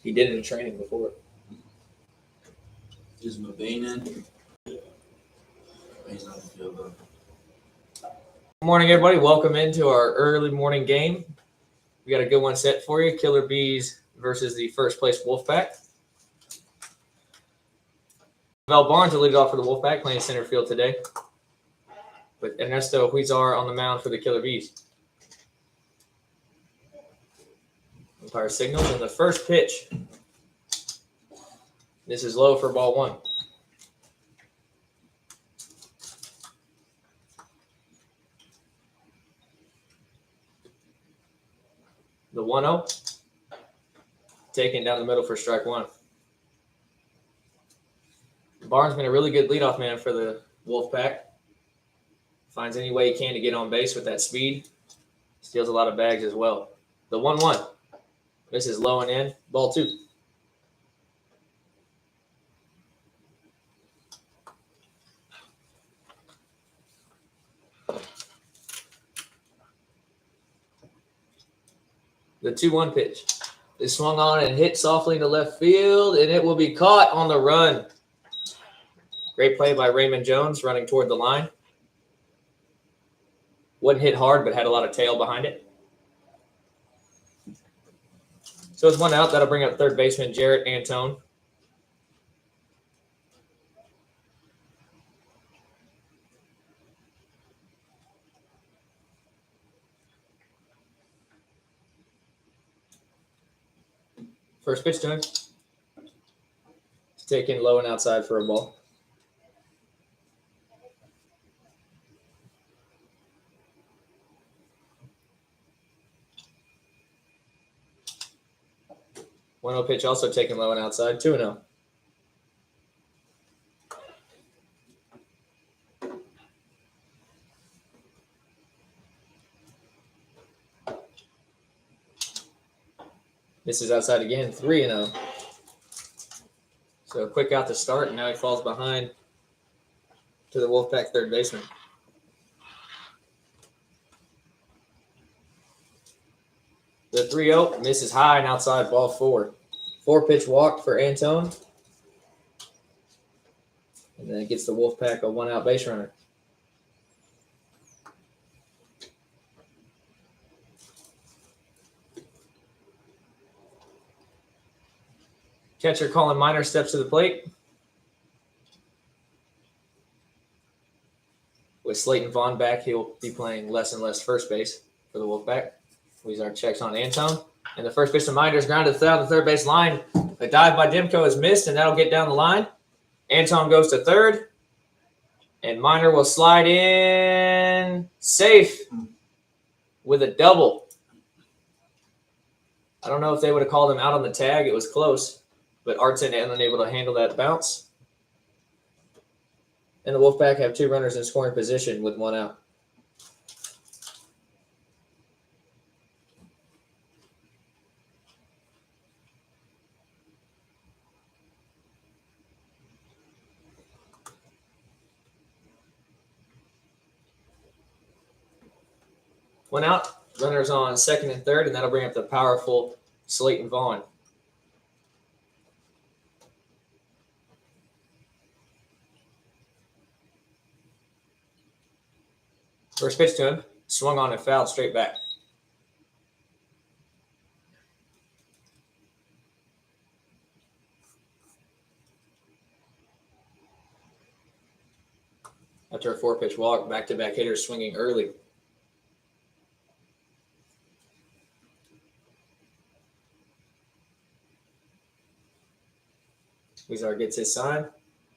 He did it in training before. Is Mabane in? He's not in the field though. Good morning, everybody. Welcome into our early morning game. We got a good one set for you. Killer Bees versus the first place Wolfpac. Val Barnes will lead it off for the Wolfpac, playing center field today. But Ernesto Huizar on the mound for the Killer Bees. Umpire signals in the first pitch. This is low for ball one. The 1-0. Taken down the middle for strike one. Barnes been a really good leadoff man for the Wolfpac. Finds any way he can to get on base with that speed. Steals a lot of bags as well. The 1-1. This is low and in. Ball two. The 2-1 pitch. It swung on and hit softly to left field, and it will be caught on the run. Great play by Raymond Jones running toward the line. Wasn't hit hard, but had a lot of tail behind it. So it's one out. That'll bring up third baseman Jarrett Antone. First pitch to him. It's taken low and outside for a ball. One 0 pitch also taken low and outside. 2-0. This is outside again. 3-0. So quick out to start, and now he falls behind to the Wolfpac third baseman. The 3-0 misses high and outside, ball four. 4-pitch walk for Antone. And then it gets the Wolfpac a one-out base runner. Catcher Colin Miner steps to the plate. With Slayton Vaughn back, he'll be playing less and less first base for the Wolfpac. Huizar checks on Antone. And the first pitch to Miner is grounded down the third base line. A dive by Demko is missed, and that'll get down the line. Antone goes to third. And Miner will slide in safe with a double. I don't know if they would have called him out on the tag. It was close. But Artson unable to handle that bounce. And the Wolfpac have two runners in scoring position with one out. One out, runners on second and third, and that'll bring up the powerful Slayton Vaughn. First pitch to him, swung on and fouled straight back. After a 4-pitch walk, back-to-back hitters swinging early. Huizar gets his sign,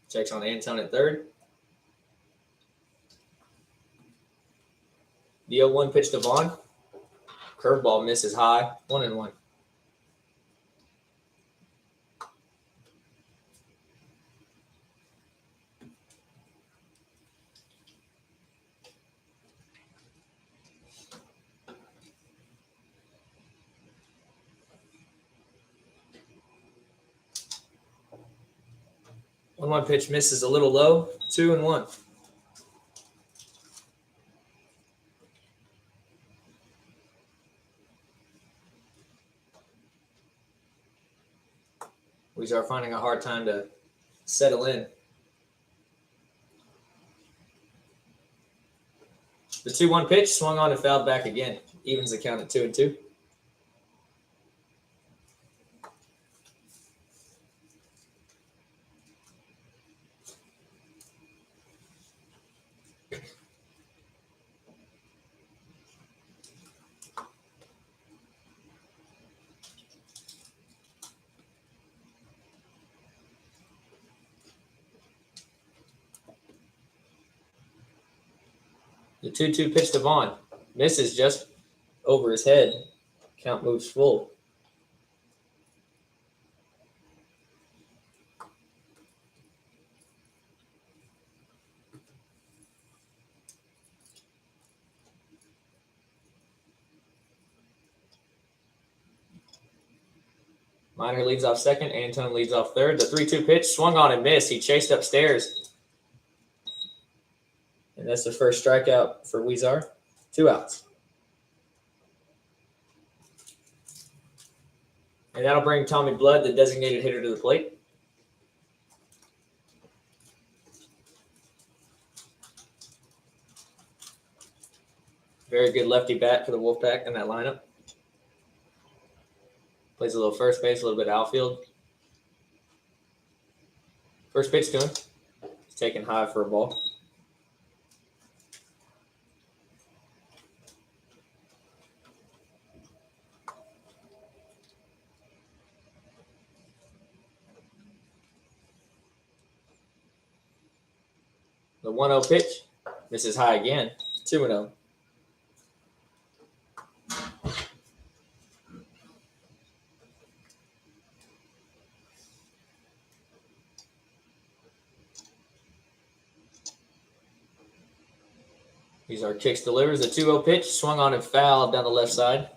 checks on Antone at third. The 0-1 pitch to Vaughn. Curveball misses high. 1-1. One pitch misses a little low. 2-1. We are finding a hard time to settle in. The 2-1 pitch swung on and fouled back again. Evens the count at 2-2. The 2-2 pitch to Vaughn. Misses just over his head. Count moves full. Miner leads off second. Antone leads off third. The 3-2 pitch swung on and missed. He chased upstairs. And that's the first strikeout for Yinzer. 2 outs. And that'll bring Tommy Blood, the designated hitter, to the plate. Very good lefty bat for the Wolfpac in that lineup. Plays a little first base, a little bit of outfield. First pitch to him. He's taken high for a ball. The 1-0 pitch. Misses high again. 2-0. These are kicks delivers. The 2-0 pitch swung on and fouled down the left side.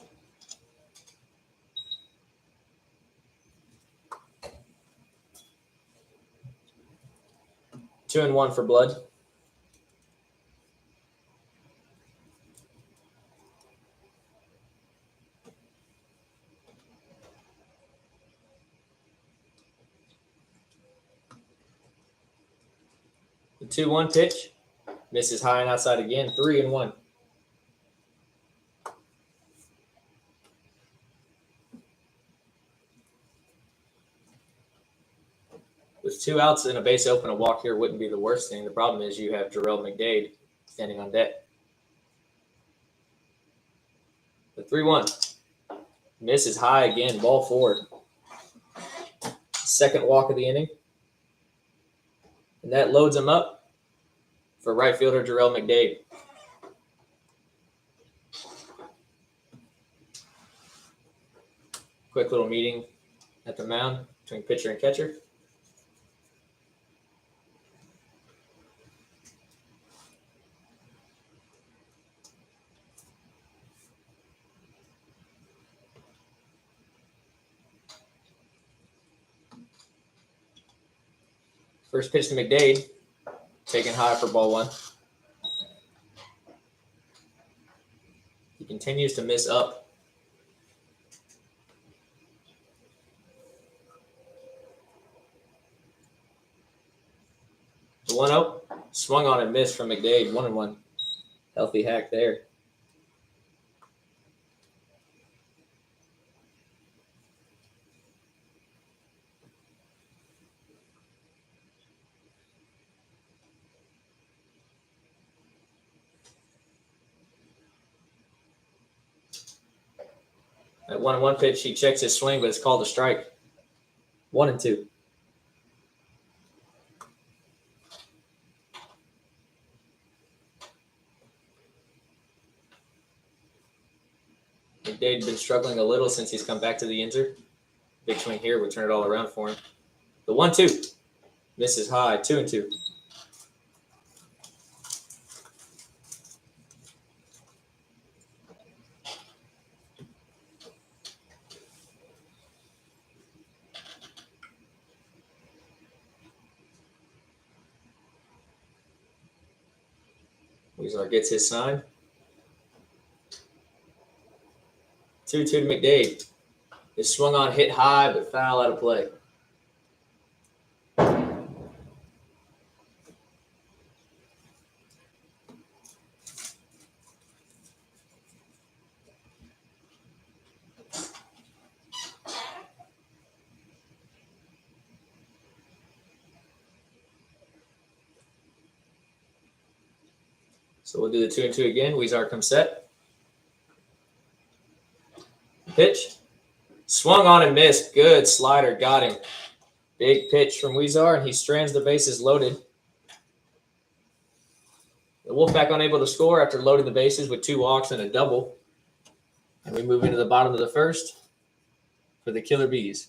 Two and one for Blood. The 2-1 pitch. Misses high and outside again. 3-1. With 2 outs and a base open, a walk here wouldn't be the worst thing. The problem is you have Jarrell McDade standing on deck. The 3-1. Misses high again. Ball 4. Second walk of the inning. And that loads him up for right fielder Jarrell McDade. Quick little meeting at the mound between pitcher and catcher. First pitch to McDade, taken high for ball 1. He continues to miss up. The 1-0, swung on and missed from McDade, 1-1. Healthy hack there. That 1-1 pitch, he checks his swing, but it's called a strike. 1-2. McDade's been struggling a little since he's come back to the Yinzer. Big swing here would turn it all around for him. The 1-2. Misses high, 2-2. Yinzer gets his sign. 2-2 to McDade. It's swung on, hit high, but foul out of play. So we'll do the 2-2 again. Yinzer comes set. Pitch. Swung on and missed. Good slider. Got him. Big pitch from Yinzer, and he strands the bases loaded. The Wolfpac unable to score after loading the bases with 2 walks and a double. And we move into the bottom of the first for the Killer Bees.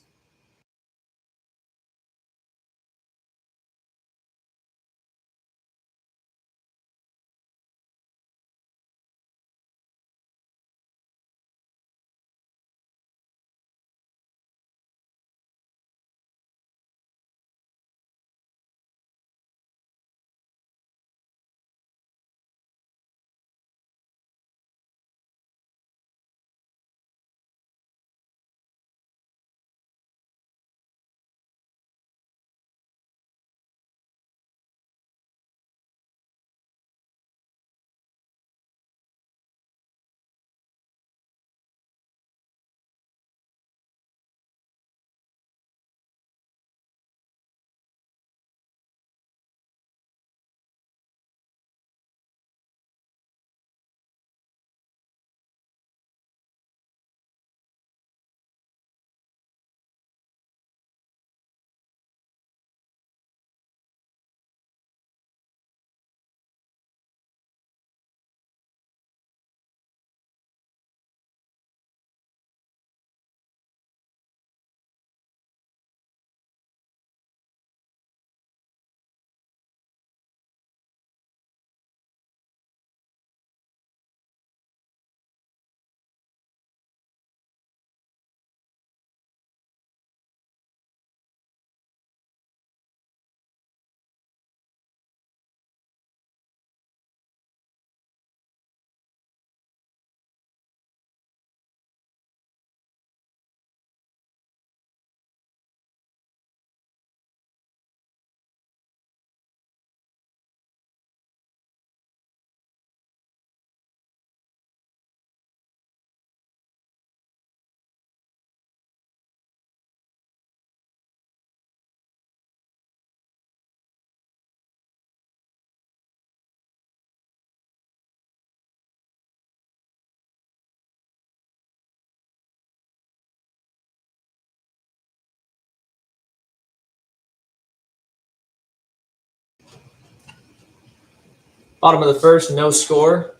Bottom of the first, no score.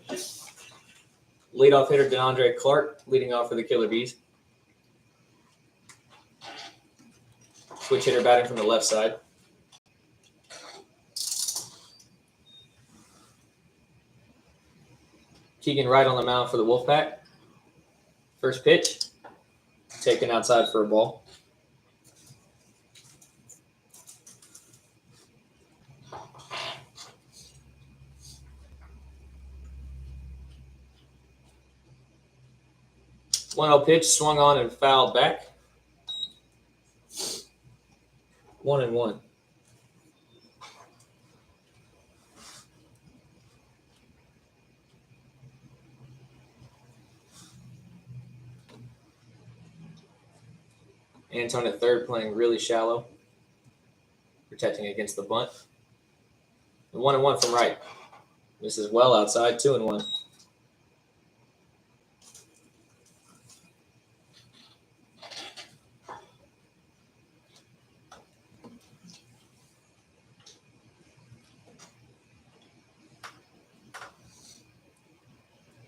Leadoff hitter DeAndre Clark leading off for the Killer Bees. Switch hitter batting from the left side. Keegan Wright on the mound for the Wolfpac. First pitch, taken outside for a ball. One-zero pitch, swung on and fouled back. 1-1. Anton at third playing really shallow, protecting against the bunt. 1-1 from Wright. This is well outside, 2-1.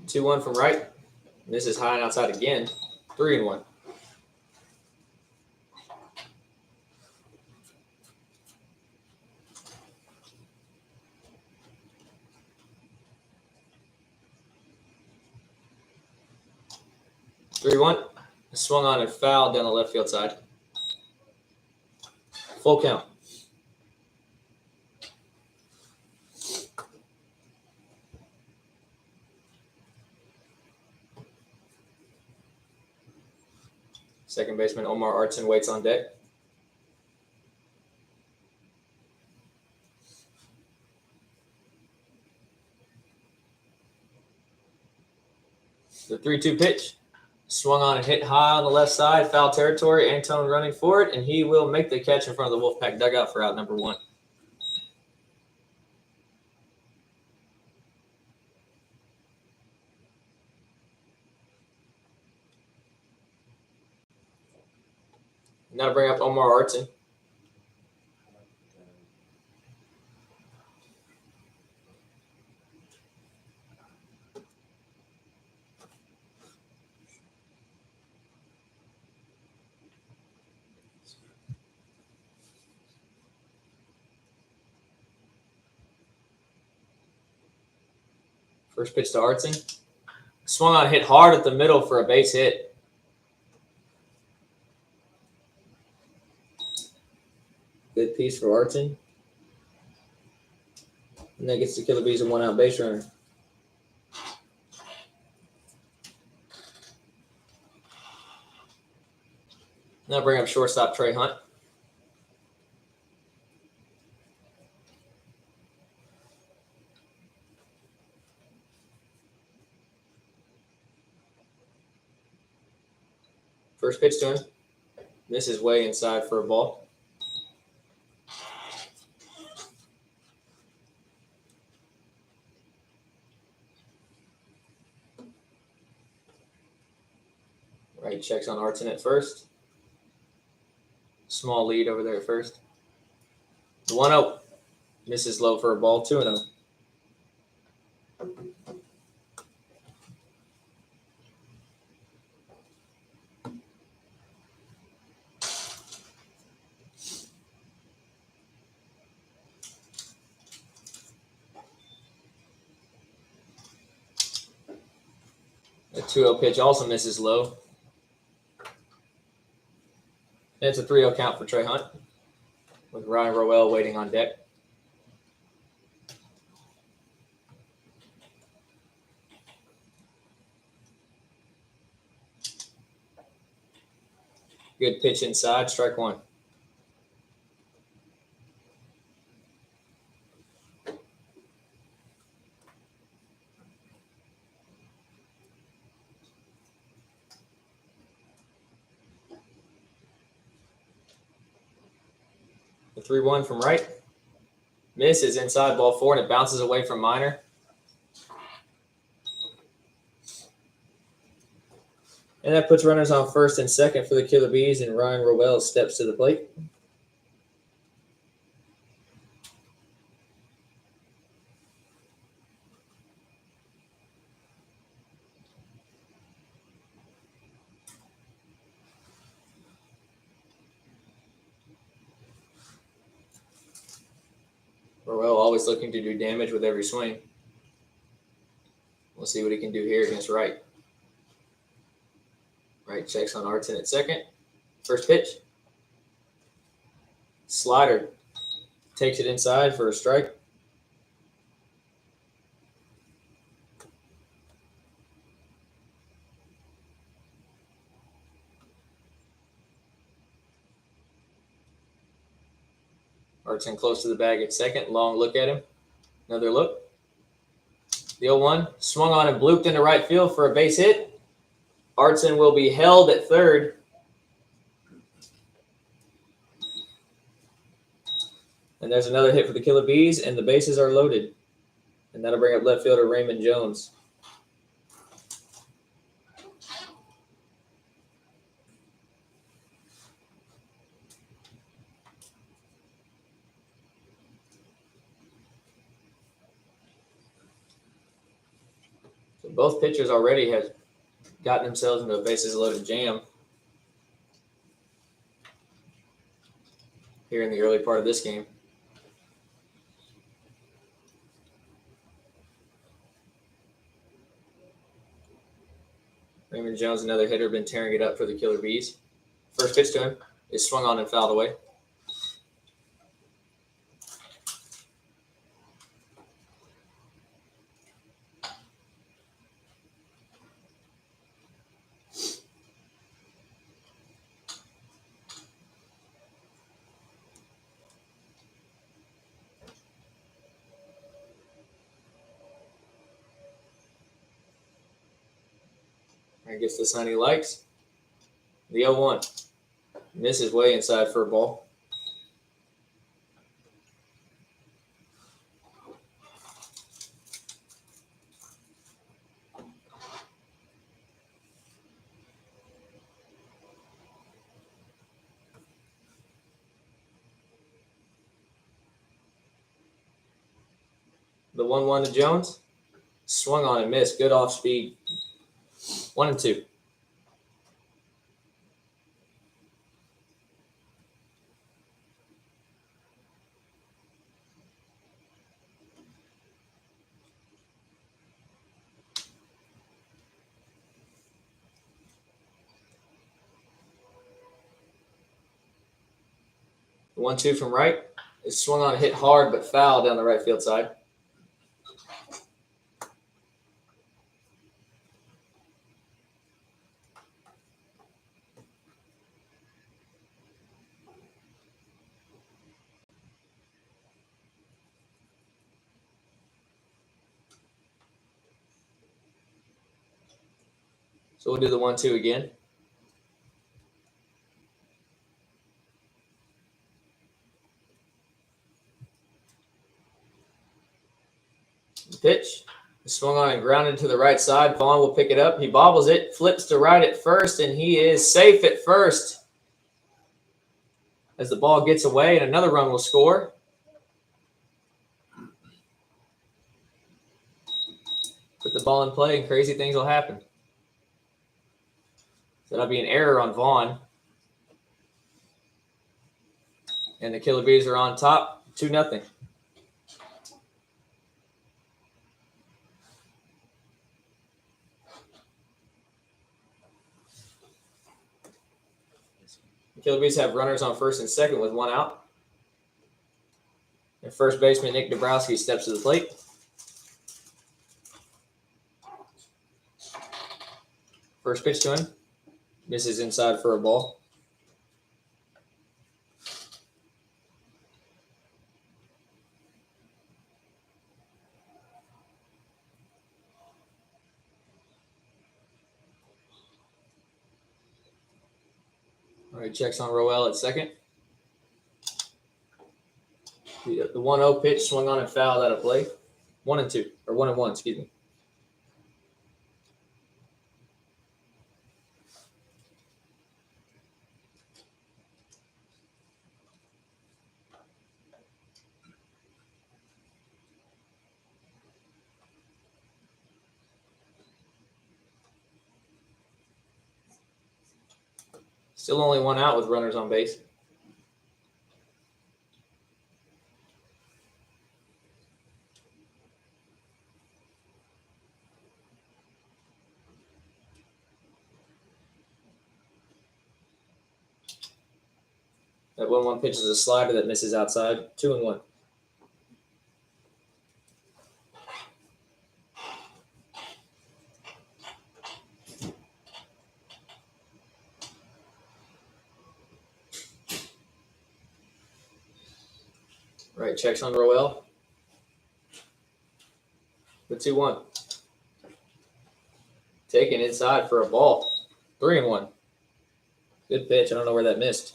Two one from Wright. This is high and outside again. 3-1. Swung on and fouled down the left field side. Full count. Second baseman Omar Artson waits on deck. The 3-2 pitch. Swung on and hit high on the left side, foul territory. Anton running for it, and he will make the catch in front of the Wolfpac dugout for out number 1. Now to bring up Omar Artson. First pitch to Artson. Swung on, hit hard at the middle for a base hit. Good piece for Artson. And that gets the Killer Bees a 1-out base runner. Now bring up shortstop Trey Hunt. First pitch to him. Misses way inside for a ball. Right, checks on Artson at first. Small lead over there at first. 1-0. Misses low for a ball. 2-0. The 2-0 pitch also misses low. And it's a 3-0 count for Trey Hunt, with Ryan Roel waiting on deck. Good pitch inside, strike one. The 3-1 from right. Misses inside, ball 4, and it bounces away from Minor. And that puts runners on first and second for the Killer Bees, and Ryan Roel steps to the plate. Roel always looking to do damage with every swing. We'll see what he can do here against Wright. Wright checks on Artson at second. First pitch. Slider. Takes it inside for a strike. Artson close to the bag at second. Long look at him. Another look. The 0-1 swung on and blooped into right field for a base hit. Artson will be held at third. And there's another hit for the Killer Bees, and the bases are loaded. And that'll bring up left fielder Raymond Jones. So both pitchers already have gotten themselves into a bases loaded jam here in the early part of this game. Raymond Jones, another hitter, been tearing it up for the Killer Bees. First pitch to him is swung on and fouled away. And gets the sign he likes. The 0-1 misses way inside for a ball. The 1-1 to Jones. Swung on and missed. Good off speed. 1-2. The 1-2 from right. It swung on, hit hard, but foul down the right field side. So we'll do the 1-2 again. Pitch. Swung on and grounded to the right side. Vaughn will pick it up. He bobbles it, flips to right at first, and he is safe at first. As the ball gets away, and another run will score. Put the ball in play, and crazy things will happen. So that'll be an error on Vaughn. And the Killer Bees are on top, 2-0. The Killer Bees have runners on first and second with 1 out. And first baseman Nick Dabrowski steps to the plate. First pitch to him. Misses inside for a ball. All right, checks on Roel at second. The 1-0 pitch swung on and fouled out of play. 1-2, or 1-1, excuse me. Still only 1 out with runners on base. That 1-1 pitch is a slider that misses outside. 2-1. Right, checks on Roel. The 2-1. Taken inside for a ball. 3-1. Good pitch. I don't know where that missed.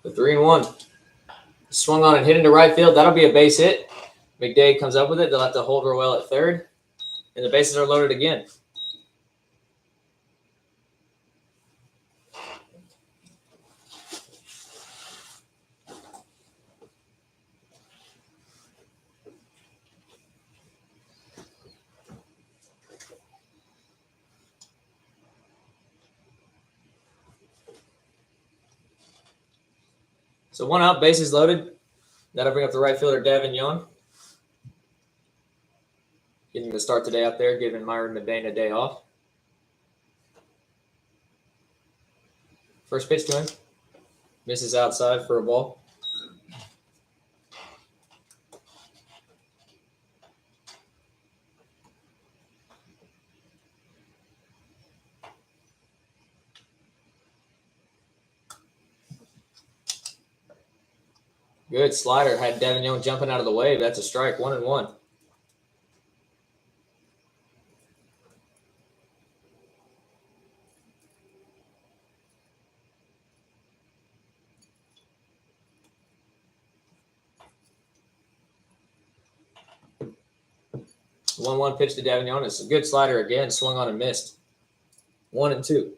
The 3-1. Swung on and hit into right field. That'll be a base hit. McDade comes up with it. They'll have to hold Roel at third. And the bases are loaded again. So 1 out, bases loaded. That'll bring up the right fielder, Devin Young. Getting the start today out there, giving Myron Medane a day off. First pitch to him. Misses outside for a ball. Good slider. Had Devin Young jumping out of the way. That's a strike. 1-1. The 1-1 pitch to Davignon. It's a good slider again. Swung on and missed. 1-2.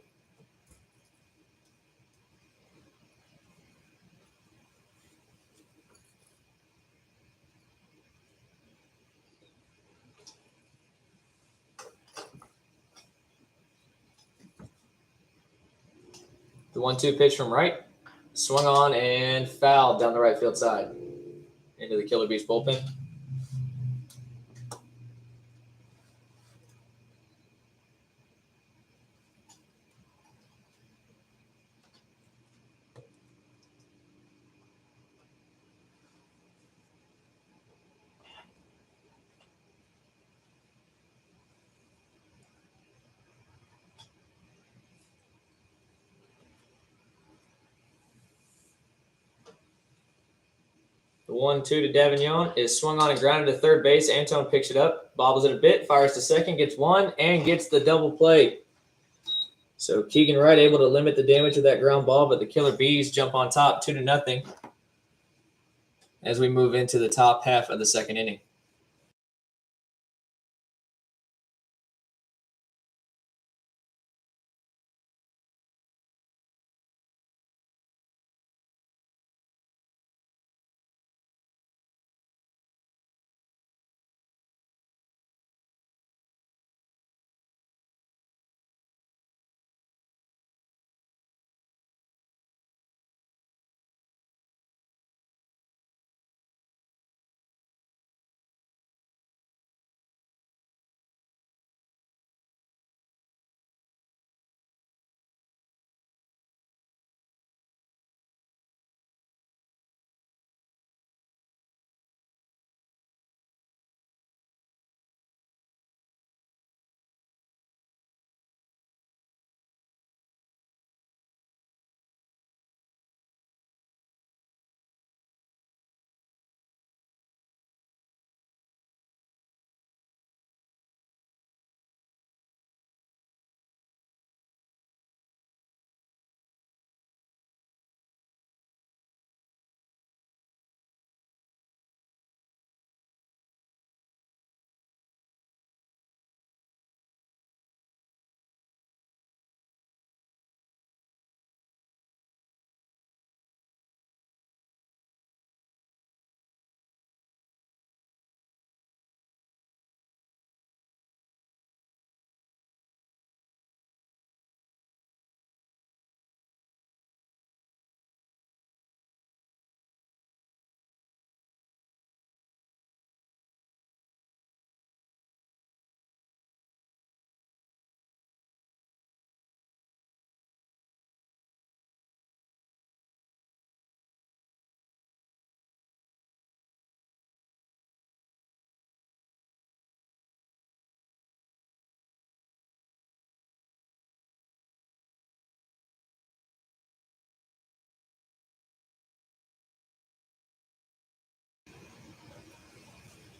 The 1-2 pitch from right. Swung on and fouled down the right field side into the Killer Bees bullpen. The 1-2 to Davignon is swung on and grounded to third base. Antone picks it up, bobbles it a bit, fires to second, gets one, and gets the double play. So Keegan Wright able to limit the damage of that ground ball, but the Killer Bees jump on top 2-0 as we move into the top half of the second inning.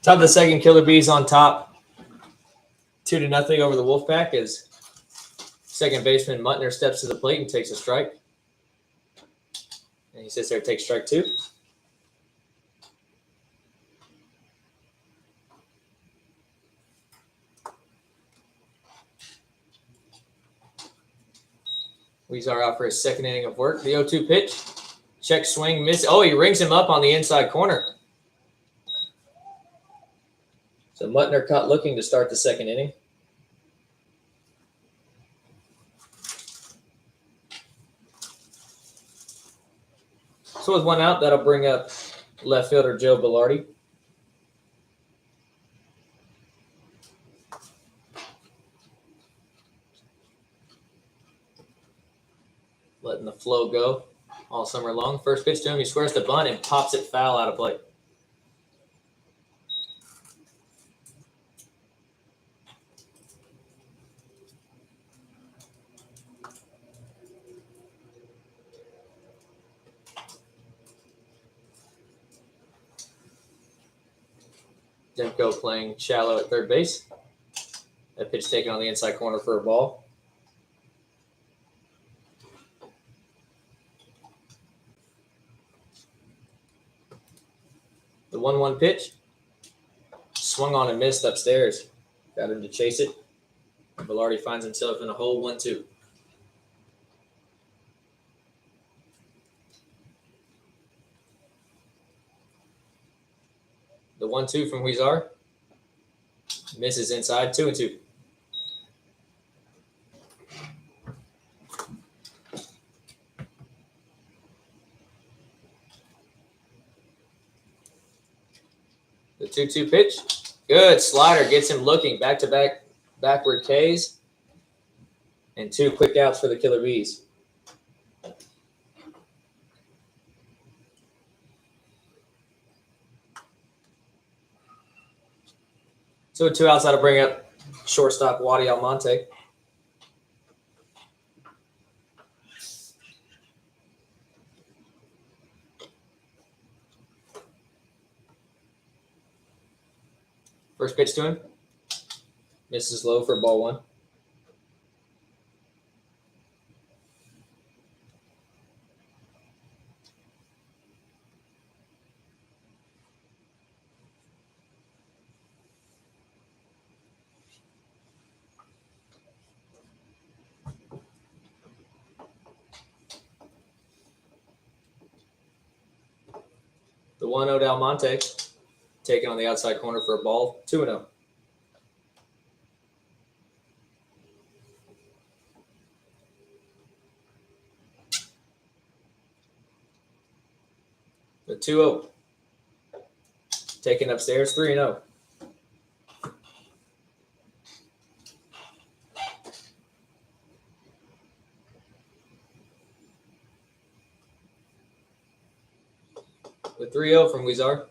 Top of the second, Killer Bees on top 2-0 over the Wolfpac as second baseman Muttner steps to the plate and takes a strike. And he sits there and takes strike 2. Weezer out for his second inning of work. The 0-2 pitch. Check swing, miss. Oh, he rings him up on the inside corner. So Muttner caught looking to start the second inning. So with one out, that'll bring up left fielder Joe Bellardi. Letting the flow go all summer long. First pitch to him, he squares the bunt and pops it foul out of play. Demko playing shallow at third base. That pitch taken on the inside corner for a ball. The 1-1 pitch. Swung on and missed upstairs. Got him to chase it. Velarde finds himself in a hole 1-2. The 1-2 from Yinzer misses inside, 2-2. The 2-2 pitch. Good slider. Gets him looking. Back-to-back backward Ks. And 2 quick outs for the Killer Bees. So 2 outs, that'll bring up shortstop Wadi Almonte. First pitch to him. Misses low for ball 1. The 1-0 to Almonte. Taken on the outside corner for a ball, 2-0. The 2-0. Taken upstairs, 3-0. The 3-0 from Yinzer.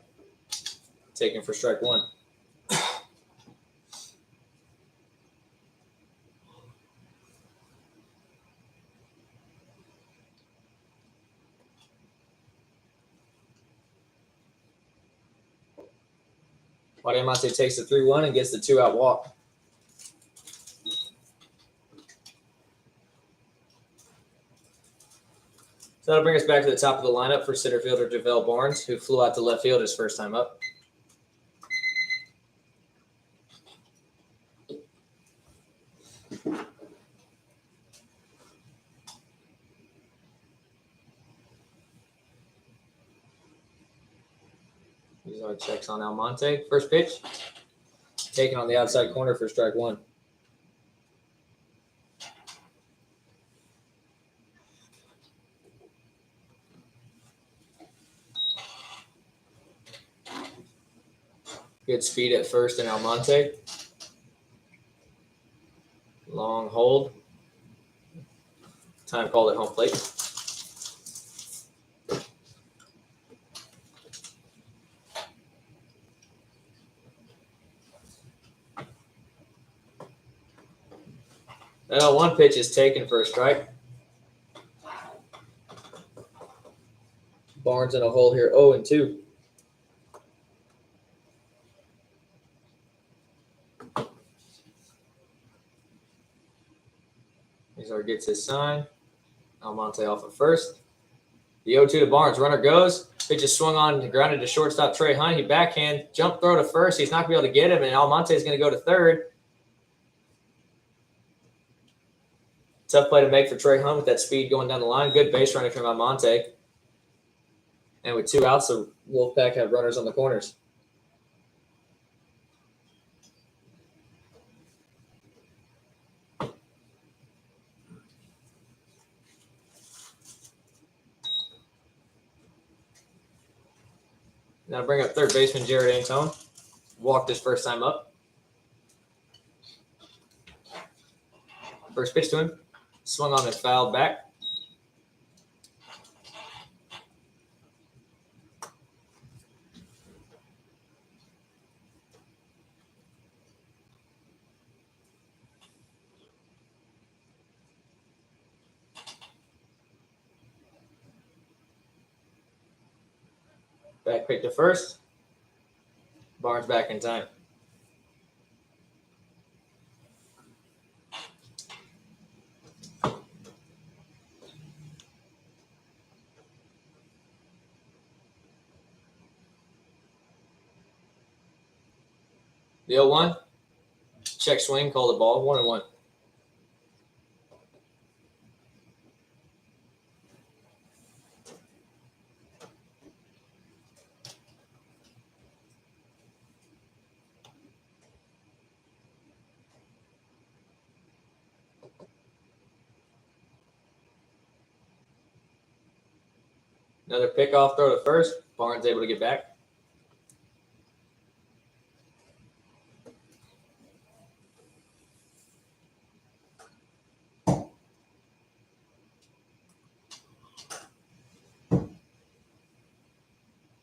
Taken for strike 1. Wadi Almonte takes the 3-1 and gets the 2-out walk. So that'll bring us back to the top of the lineup for center fielder JaVale Barnes, who flew out to left field his first time up. Yinzer checks on Almonte. First pitch, taken on the outside corner for strike 1. Good speed at first in Almonte. Long hold. Time called at home plate. Well, 1 pitch is taken for a strike. Barnes in a hole here, 0-2. Yinzer gets his sign. Almonte off at first. The 0-2 to Barnes. Runner goes. Pitch is swung on, grounded to shortstop Trey Hunt. He backhand, jump throw to first. He's not going to be able to get him, and Almonte is going to go to third. Tough play to make for Trey Hunt with that speed going down the line. Good base running from Almonte. And with 2 outs, the Wolfpac have runners on the corners. Now bring up third baseman Jared Antone. Walked his first time up. First pitch to him. Swung on and fouled back. Back pick to first. Barnes back in time. The 0-1. Check swing, call the ball, 1-1. Another pickoff throw to first. Barnes able to get back.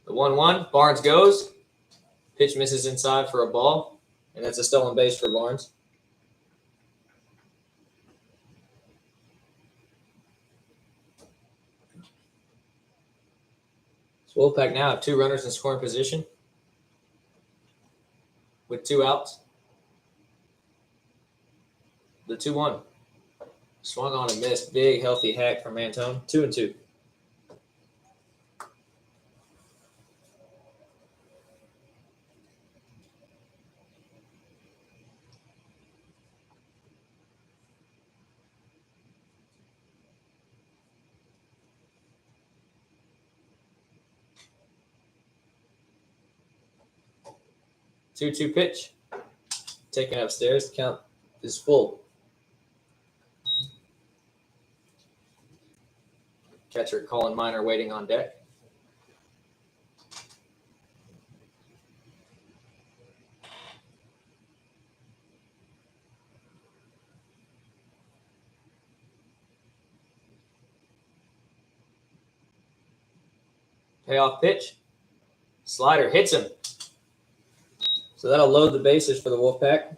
The 1-1. Barnes goes. Pitch misses inside for a ball, and that's a stolen base for Barnes. So Wolfpac now have 2 runners in scoring position with 2 outs. The 2-1. Swung on and missed. Big, healthy hack from Antone. 2-2. Two pitch. Taken upstairs. Count is full. Catcher Colin Miner waiting on deck. Payoff pitch. Slider hits him. So that'll load the bases for the Wolfpac.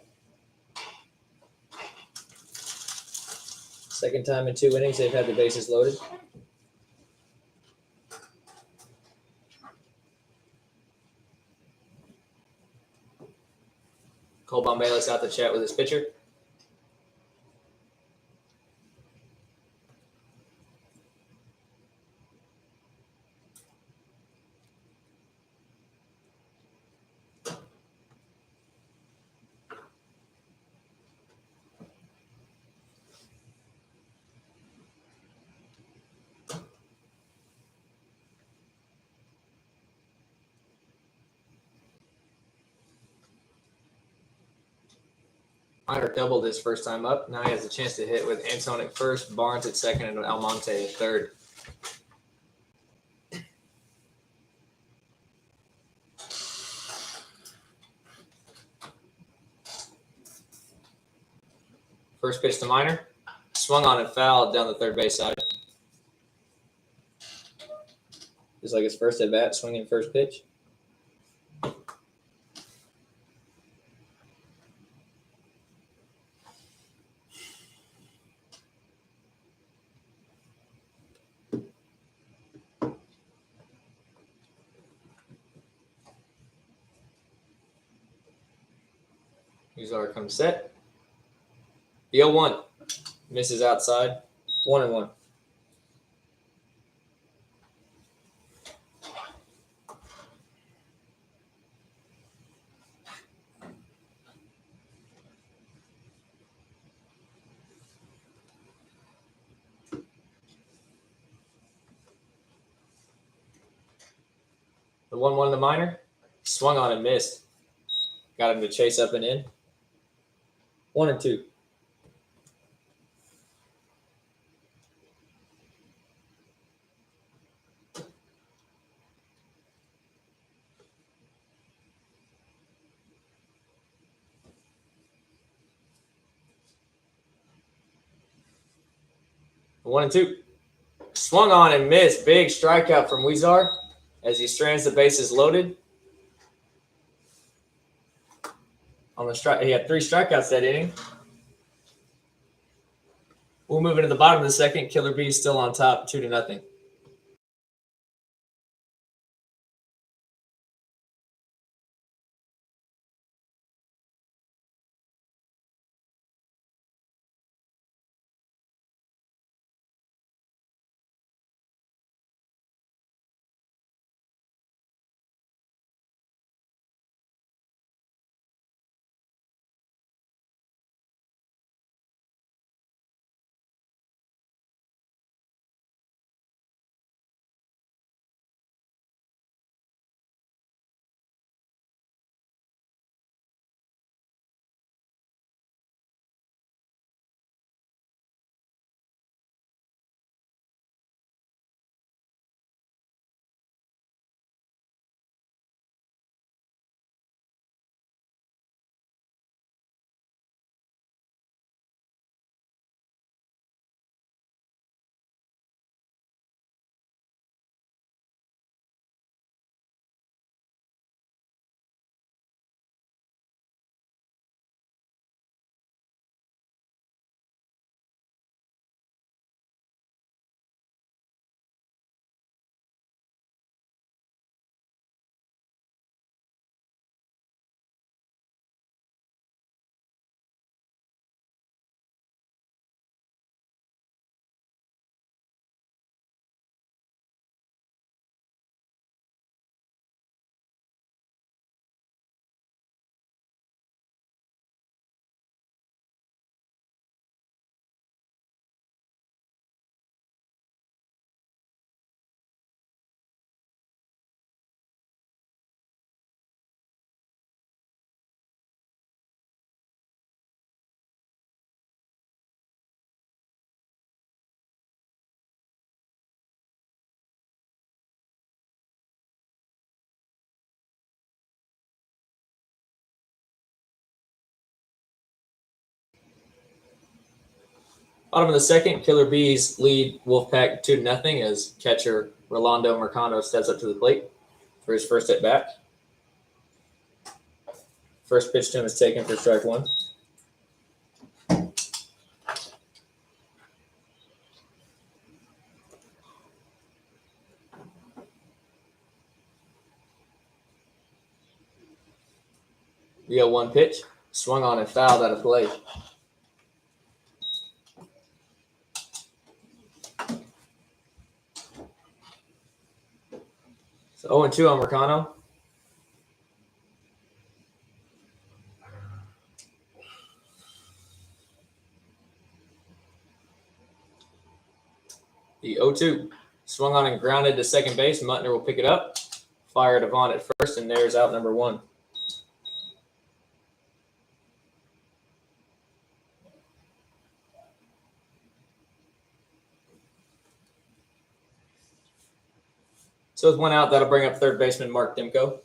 Second time in 2 innings they've had the bases loaded. Cole Bombalis out to chat with his pitcher. Miner doubled his first time up. Now he has a chance to hit with Antone at first, Barnes at second, and Almonte at third. First pitch to Miner. Swung on and fouled down the third base side. Just like his first at bat, swinging first pitch. Yinzer comes set. The 0-1 misses outside. 1-1. The 1-1 to Miner. Swung on and missed. Got him to chase up and in. 1-2. The 1-2. Swung on and missed. Big strikeout from Yinzer as he strands the bases loaded. On the strike, he had 3 strikeouts that inning. We'll move into the bottom of the second. Killer Bees still on top, 2-0. Bottom of the second, Killer Bees lead Wolfpac 2-0 as catcher Rolando Mercado steps up to the plate for his first at bat. First pitch to him is taken for strike one. The 0-1 pitch, swung on and fouled out of play. So 0-2 on Mercado. The 0-2 swung on and grounded to second base. Muttner will pick it up. Fire to Vaughn at first, and there's out number one. So with one out, that'll bring up third baseman Mark Dimko.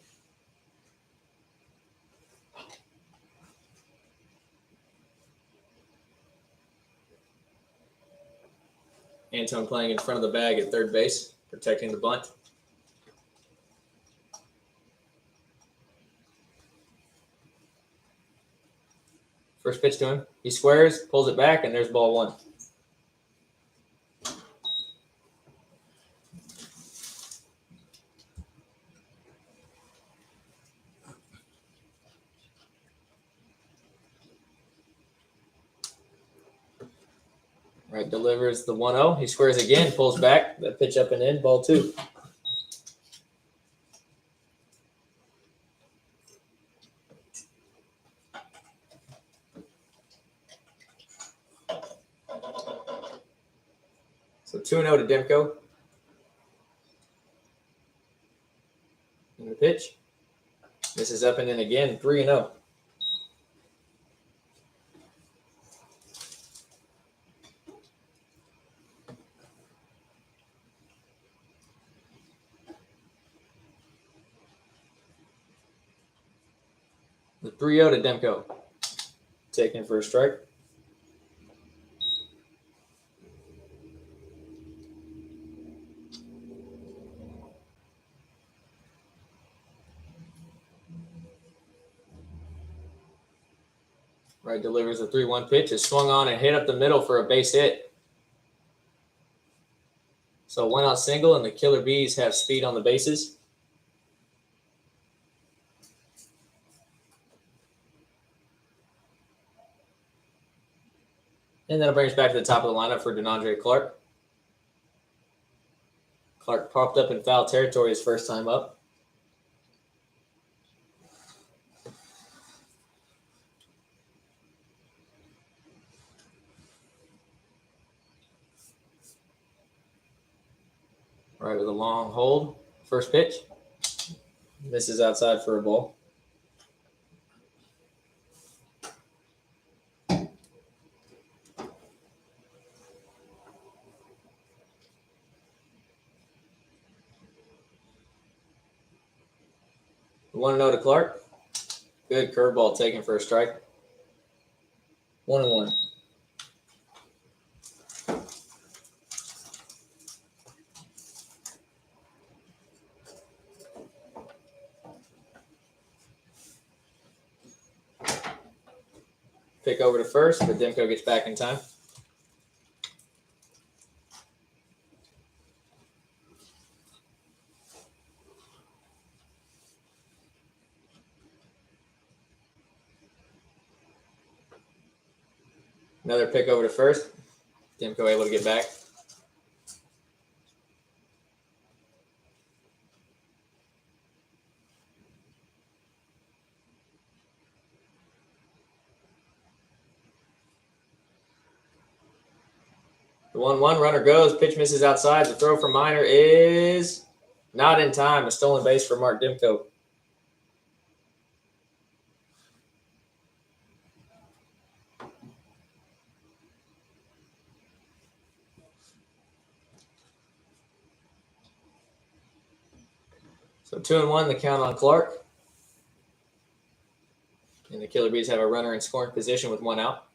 Antone playing in front of the bag at third base, protecting the bunt. First pitch to him. He squares, pulls it back, and there's ball one. Right, delivers the 1-0. He squares again, pulls back. That pitch up and in, ball two. So 2-0 to Dimko. And the pitch. This is up and in again, 3-0. The 3-0 to Demko. Taken for a strike. Right, delivers a 3-1 pitch. Is swung on and hit up the middle for a base hit. So 1-out single, and the Killer Bees have speed on the bases. And that'll bring us back to the top of the lineup for DeAndre Clark. Clark popped up in foul territory his first time up. Right, with a long hold. First pitch. Misses outside for a ball. The 1-0 to Clark. Good curveball taken for a strike. 1-1. Pick over to first, but Demko gets back in time. Another pick over to first. Demko able to get back. The 1-1 runner goes. Pitch misses outside. The throw for Minor is not in time. A stolen base for Mark Dimko. So 2-1, the count on Clark. And the Killer Bees have a runner in scoring position with 1 out.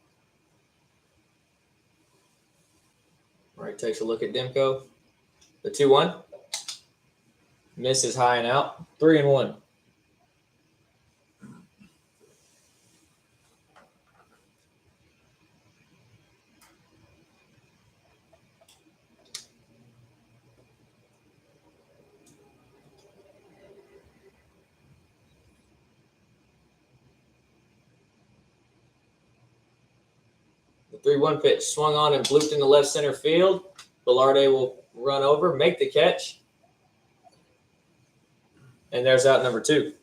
right, takes a look at Demko. The 2-1. Misses high and out. 3-1. The 3-1 pitch swung on and blooped into left center field. Velarde will run over, make the catch. And there's out number 2.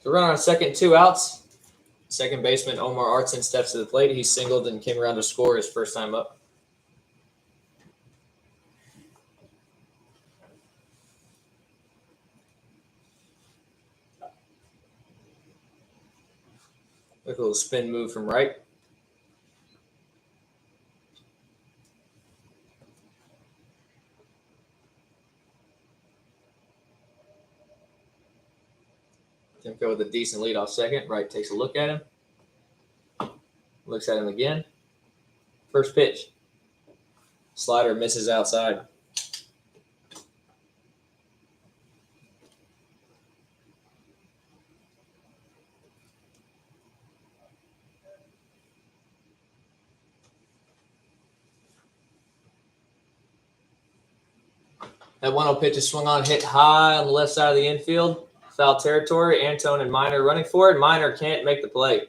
So run on second, 2 outs. Second baseman Omar Artson steps to the plate. He singled and came around to score his first time up. Look, a little spin move from right. Demko with a decent lead off second. Right takes a look at him. Looks at him again. First pitch. Slider misses outside. That 1-0 pitch is swung on, hit high on the left side of the infield. Foul territory. Antone and Miner running for it. Miner can't make the play.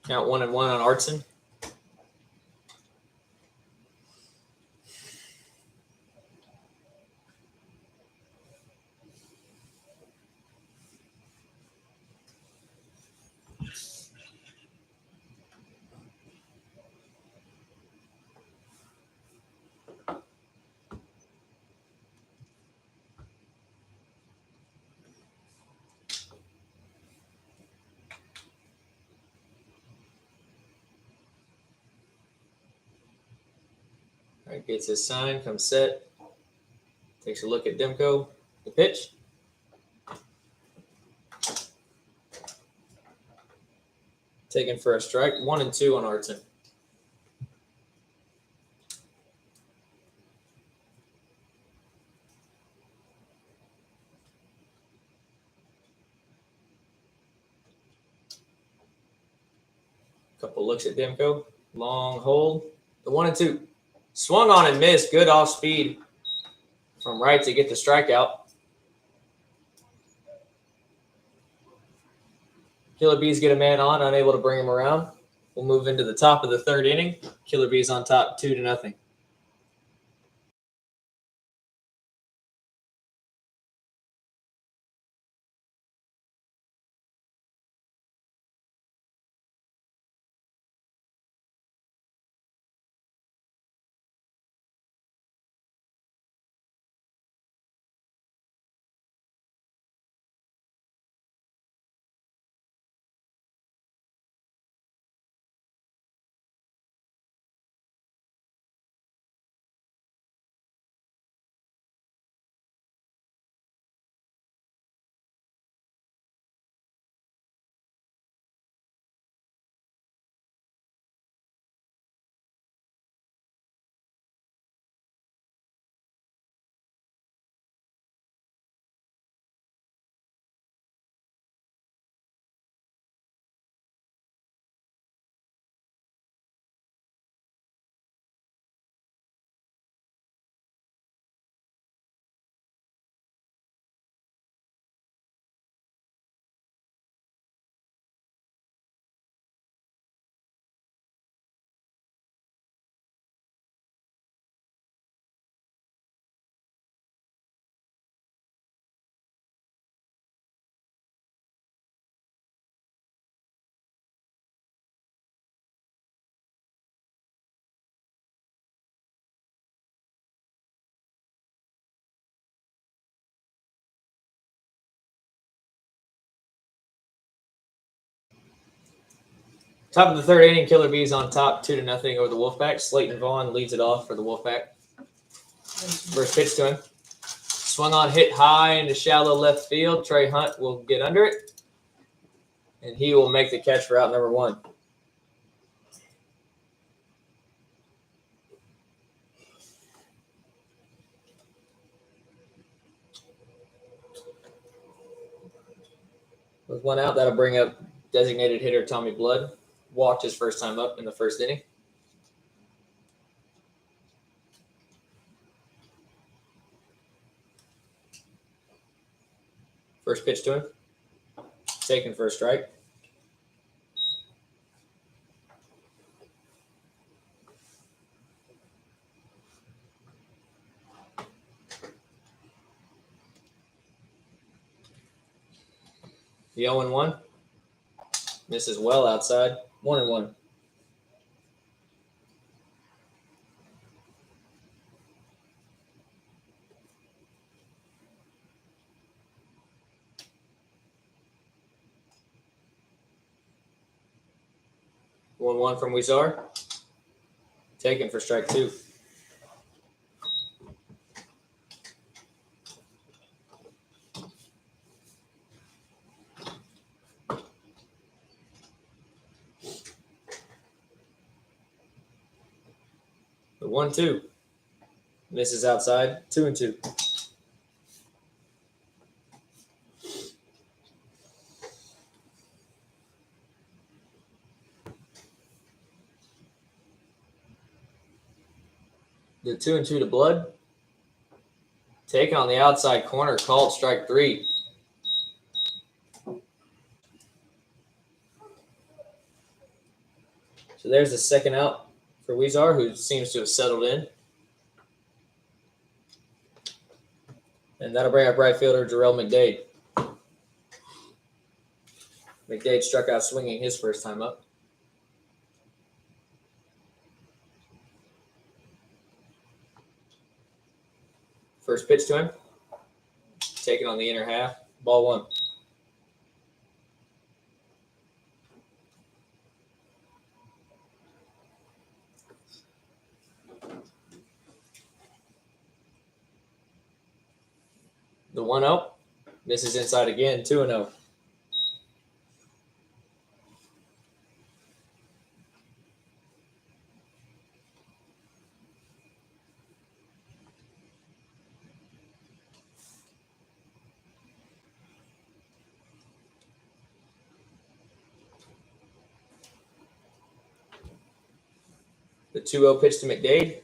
Count 1-1 on Artson. All right, gets his sign, comes set. Takes a look at Demko. The pitch. Taken for a strike. 1-2 on Artson. Couple looks at Demko. Long hold. The 1-2. Swung on and missed. Good off speed from right to get the strikeout. Killer Bees get a man on, unable to bring him around. We'll move into the top of the third inning. Killer Bees on top 2-0. Top of the third inning, Killer Bees on top, 2-0 over the Wolfpack. Slayton Vaughn leads it off for the Wolfpack. First pitch to him. Swung on, hit high into shallow left field. Trey Hunt will get under it, and he will make the catch for out number 1. With 1 out, that'll bring up designated hitter Tommy Blood. Walked his first time up in the first inning. First pitch to him. Taken for a strike. The 0-1. Misses well outside. 1-1. One from Yinzer. Taken for strike 2. The 1-2. Misses outside. 2-2. The 2-2 to Blood. Taken on the outside corner, called strike 3. So there's the second out for Yinzer, who seems to have settled in. And that'll bring up right fielder Jarrell McDade. McDade struck out swinging his first time up. First pitch to him. Taken on the inner half. Ball 1. The 1-0. Misses inside again. 2-0. The 2-0 pitch to McDade.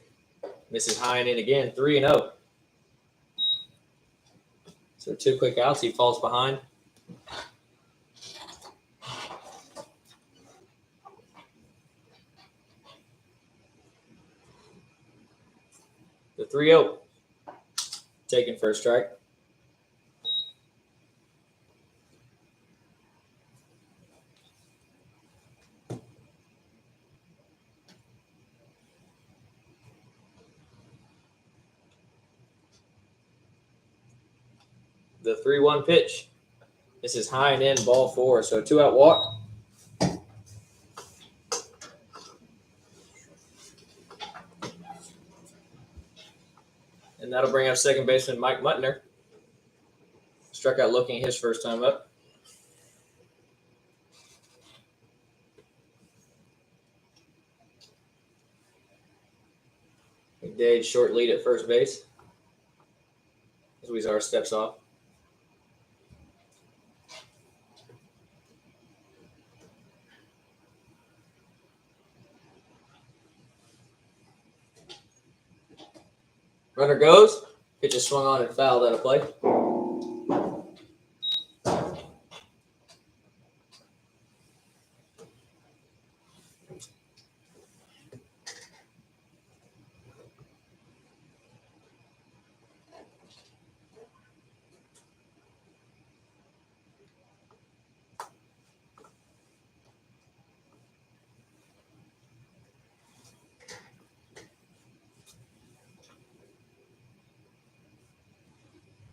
Misses high and in again. 3-0. So 2 quick outs. He falls behind. The 3-0. Taken for a strike. The 3-1 pitch. This is high and in, ball 4. So 2-out walk. And that'll bring up second baseman Mike Muttner. Struck out looking his first time up. McDade short lead at first base. As Yinzer steps off. Runner goes. Pitch is swung on and fouled out of play.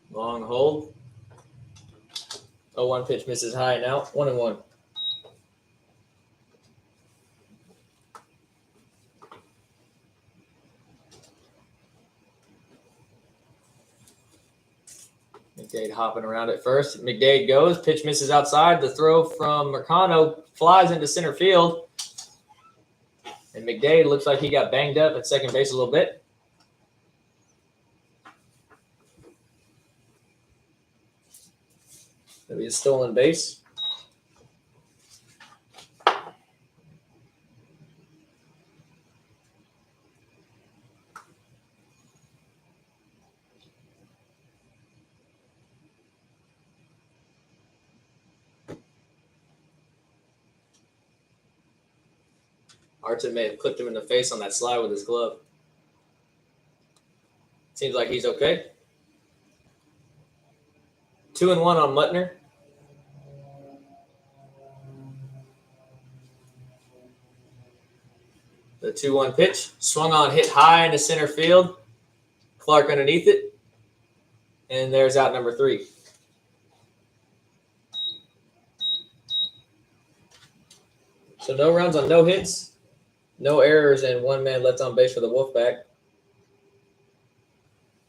Long hold. 0-1 pitch misses high and out. 1-1. McDade hopping around at first. McDade goes. Pitch misses outside. The throw from Mercado flies into center field. And McDade looks like he got banged up at second base a little bit. Maybe a stolen base. Arton may have clipped him in the face on that slide with his glove. Seems like he's okay. 2-1 on Muttner. The 2-1 pitch. Swung on, hit high into center field. Clark underneath it. And there's out number 3. So no runs on no hits, no errors, and 1 man left on base for the Wolfpac.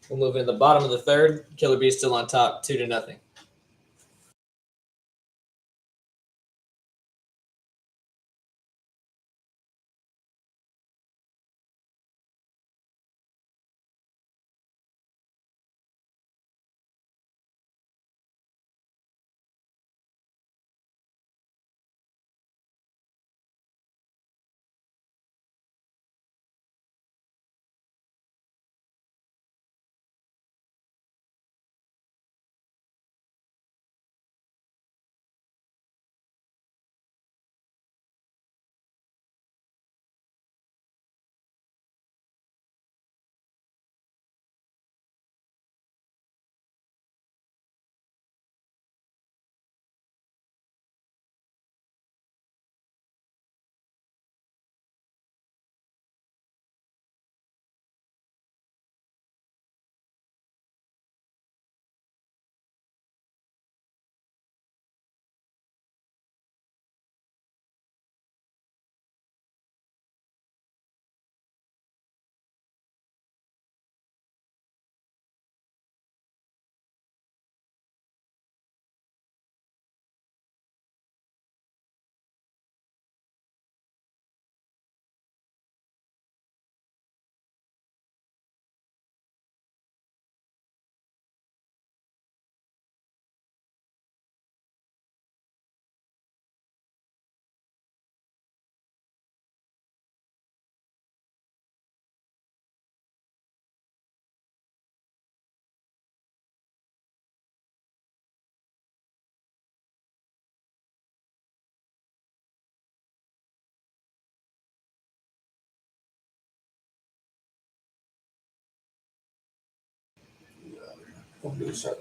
We'll move into the bottom of the third. Killer Bees still on top, 2-0.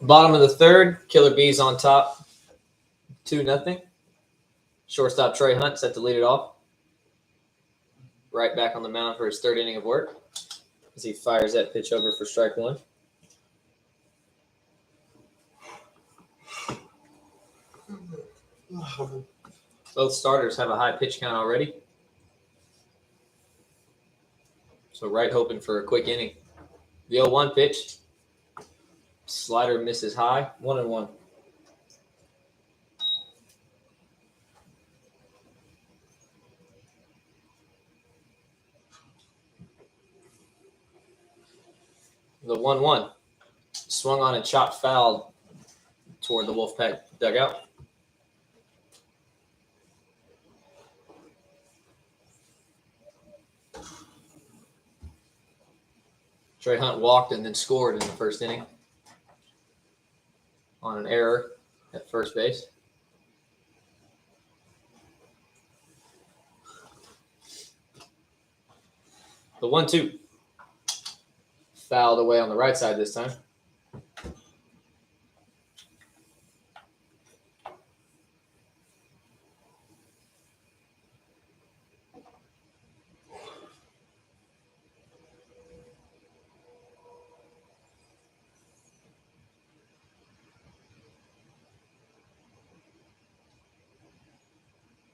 Bottom of the third, Killer Bees on top, 2-0. Shortstop Trey Hunt set to lead it off. Right back on the mound for his third inning of work as he fires that pitch over for strike 1. Both starters have a high pitch count already. So Wright hoping for a quick inning. The 0-1 pitch. Slider misses high. 1-1. The 1-1. Swung on and chopped foul toward the Wolfpac dugout. Trey Hunt walked and then scored in the first inning on an error at first base. The 1-2. Fouled away on the right side this time.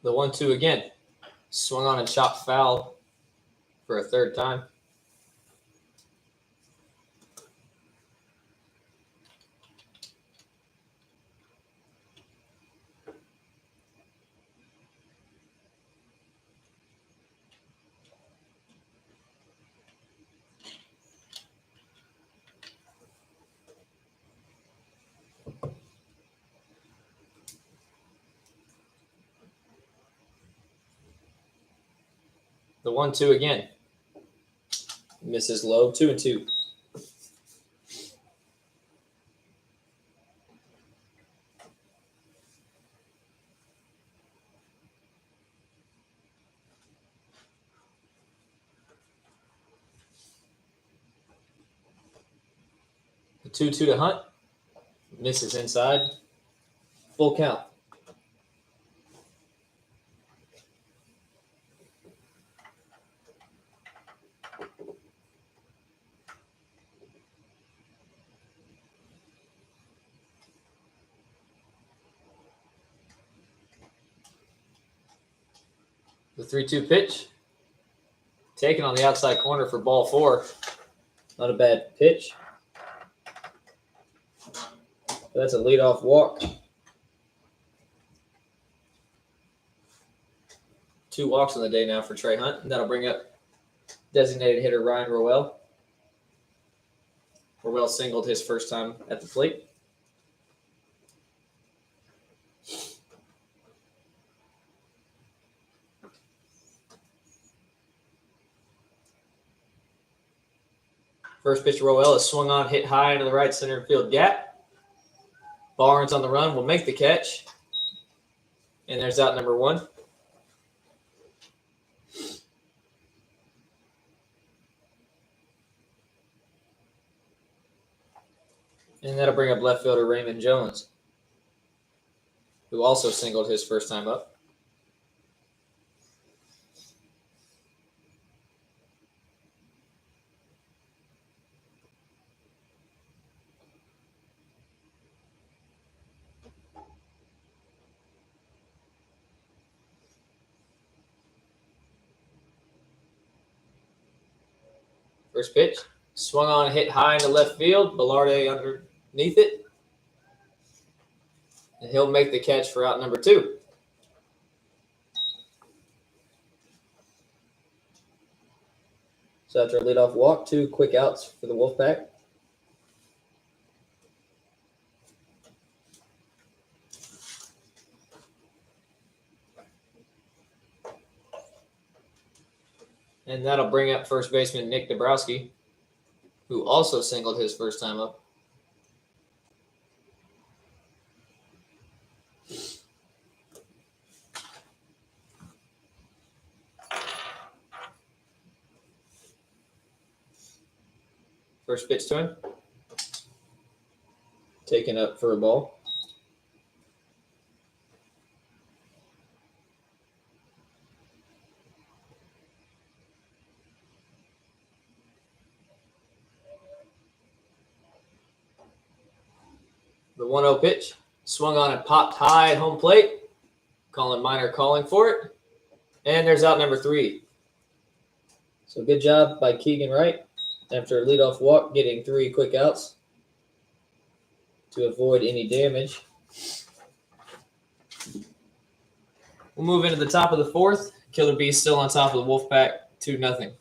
The 1-2 again. Swung on and chopped foul for a third time. The 1-2 again. Misses low. 2-2. The 2-2 to Hunt. Misses inside. Full count. The 3-2 pitch. Taken on the outside corner for ball 4. Not a bad pitch. That's a leadoff walk. 2 walks on the day now for Trey Hunt. And that'll bring up designated hitter Ryan Rowell. Rowell singled his first time at the plate. First pitch to Rowell is swung on, hit high into the right center field gap. Barnes on the run will make the catch. And there's out number 1. And that'll bring up left fielder Raymond Jones, who also singled his first time up. First pitch, swung on, hit high into left field. Velarde underneath it. And he'll make the catch for out number 2. So after a leadoff walk, 2 quick outs for the Wolfpac. And that'll bring up first baseman Nick Dabrowski, who also singled his first time up. First pitch to him. Taken up for a ball. The 1-0 pitch, swung on and popped high at home plate. Colin Miner calling for it. And there's out number 3. So good job by Keegan Wright after a leadoff walk, getting 3 quick outs to avoid any damage. We'll move into the top of the 4th. Killer Bees still on top of the Wolfpac, 2-0.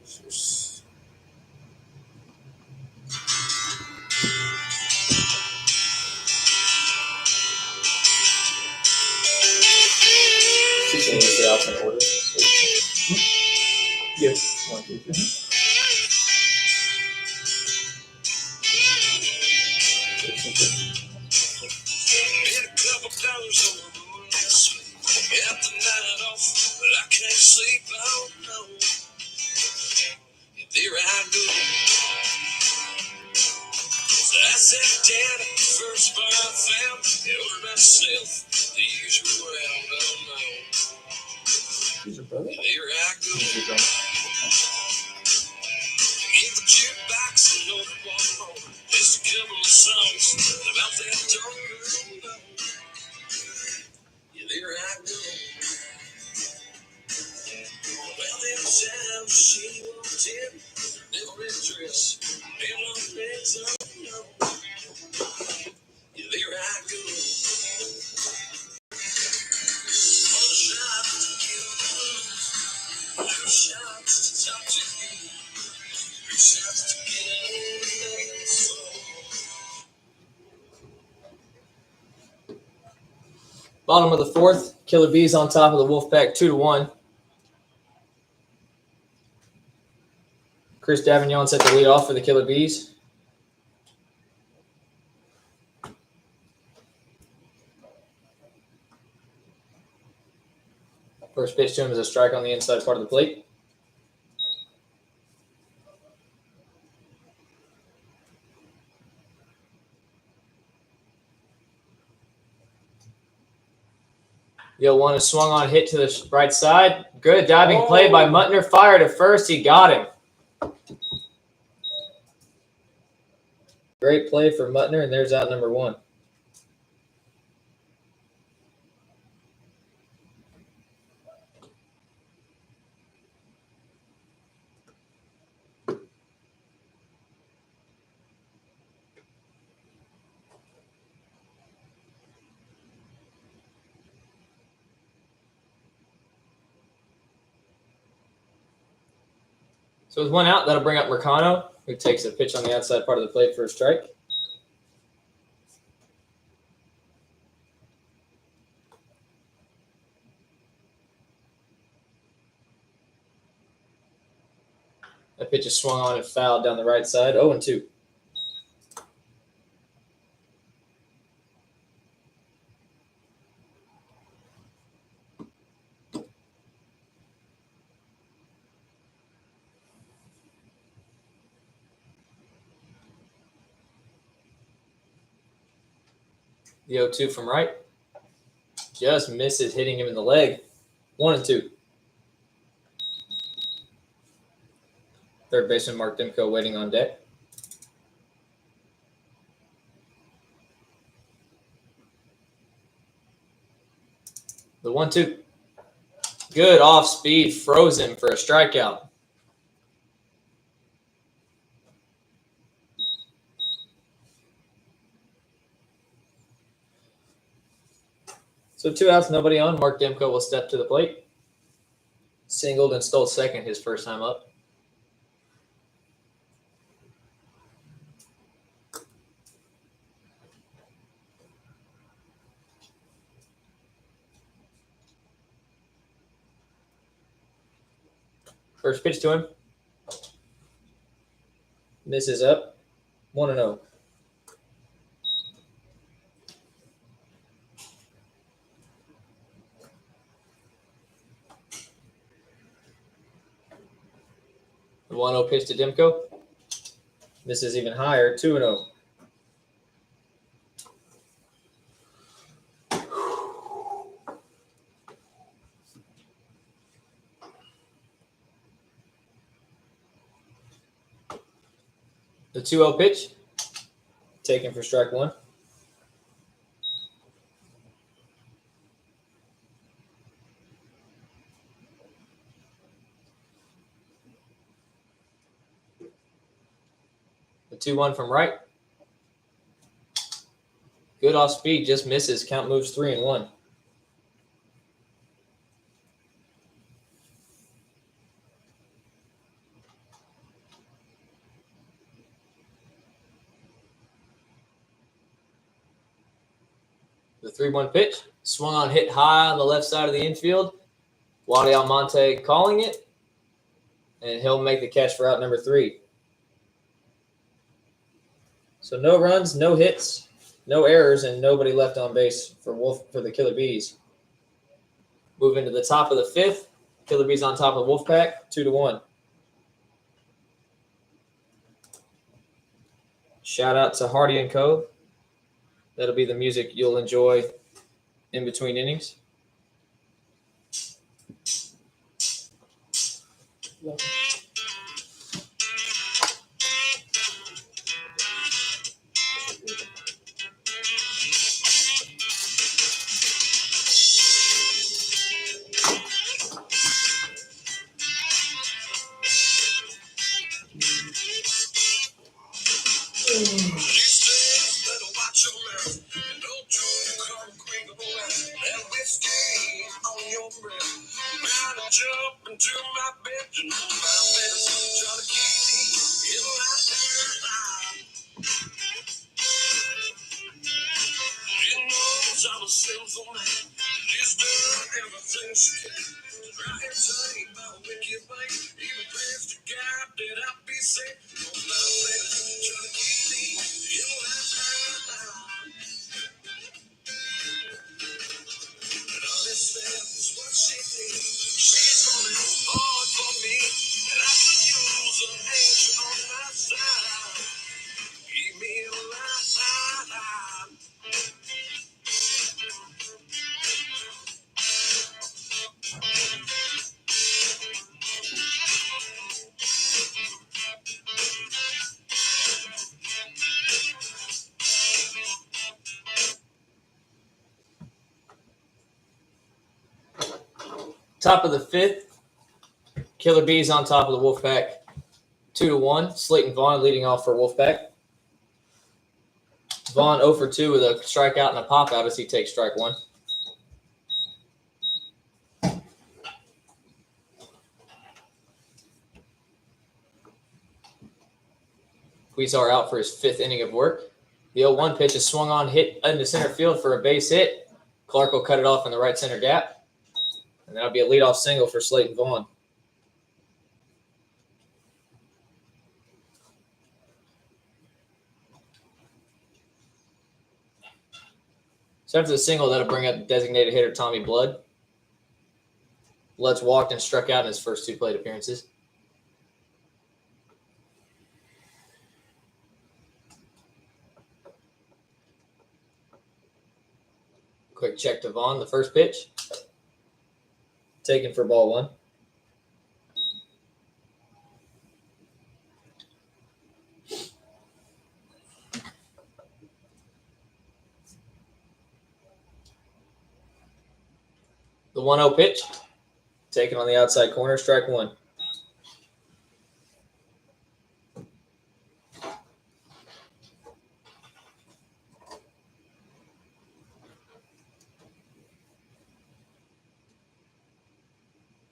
Can you say off in order? Yes. 1, 2, 3. There I go. So I sat down at the first bar I found. Ordered myself the usual round These are brothers. There I go. These are brothers. In the jukebox and ordered one more. Just a couple of songs about that dark girl. There I go. Well, them times she walked in, never red dress, and long legs on. There I go. One shot to kill the blues, 2 shots to talk to you, 3 shots to get over that soul. Bottom of the fourth, Killer Bees on top of the Wolfpac 2-1. Chris Davignon set the lead off for the Killer Bees. First pitch to him is a strike on the inside part of the plate. Yo, one is swung on, hit to the right side. Good diving play by Muttner. Fired at first. He got him. Great play for Muttner, and there's out number 1. So with 1 out, that'll bring up Mercano, who takes a pitch on the outside part of the plate for a strike. That pitch is swung on and fouled down the right side. 0-2. The 0-2 from right. Just misses, hitting him in the leg. 1-2. Third baseman Mark Dimko waiting on deck. The 1-2. Good off speed, froze him for a strikeout. So 2 outs, nobody on. Mark Dimko will step to the plate. Singled and stole second his first time up. First pitch to him. Misses up. 1-0. The 1-0 pitch to Dimko. Misses even higher. 2-0. The 2-0 pitch, taken for strike 1. The 2-1 from right. Good off speed, just misses. Count moves 3-1. The 3-1 pitch. Swung on, hit high on the left side of the infield. Wadi Almonte calling it. And he'll make the catch for out number 3. So no runs, no hits, no errors, and nobody left on base for the Killer Bees. Moving to the top of the 5th. Killer Bees on top of Wolfpac, 2-1. Shout out to Hardy and Co. That'll be the music you'll enjoy in between innings. Jump into my bedroom, my bed, try to keep me in line. He knows I'm a sinful man. He's done everything she can. Try and say my wicked way, even past the God that I be safe. My bed, try to keep me in line. But all this stuff is what she needs. She's running hard for me, and I could use an angel on my side. Keep me alive. Top of the 5th. Killer Bees on top of the Wolfpac, 2-1. Slayton Vaughn leading off for Wolfpac. Vaughn 0 for 2 with a strikeout and a pop out as he takes strike 1. Huizar out for his 5th inning of work. The 0-1 pitch is swung on, hit into center field for a base hit. Clark will cut it off in the right center gap. And that'll be a leadoff single for Slayton Vaughn. So after the single, that'll bring up designated hitter Tommy Blood. Blood's walked and struck out in his first 2 plate appearances. Quick check to Vaughn. The first pitch. Taken for ball 1. The 1-0 pitch. Taken on the outside corner, strike 1.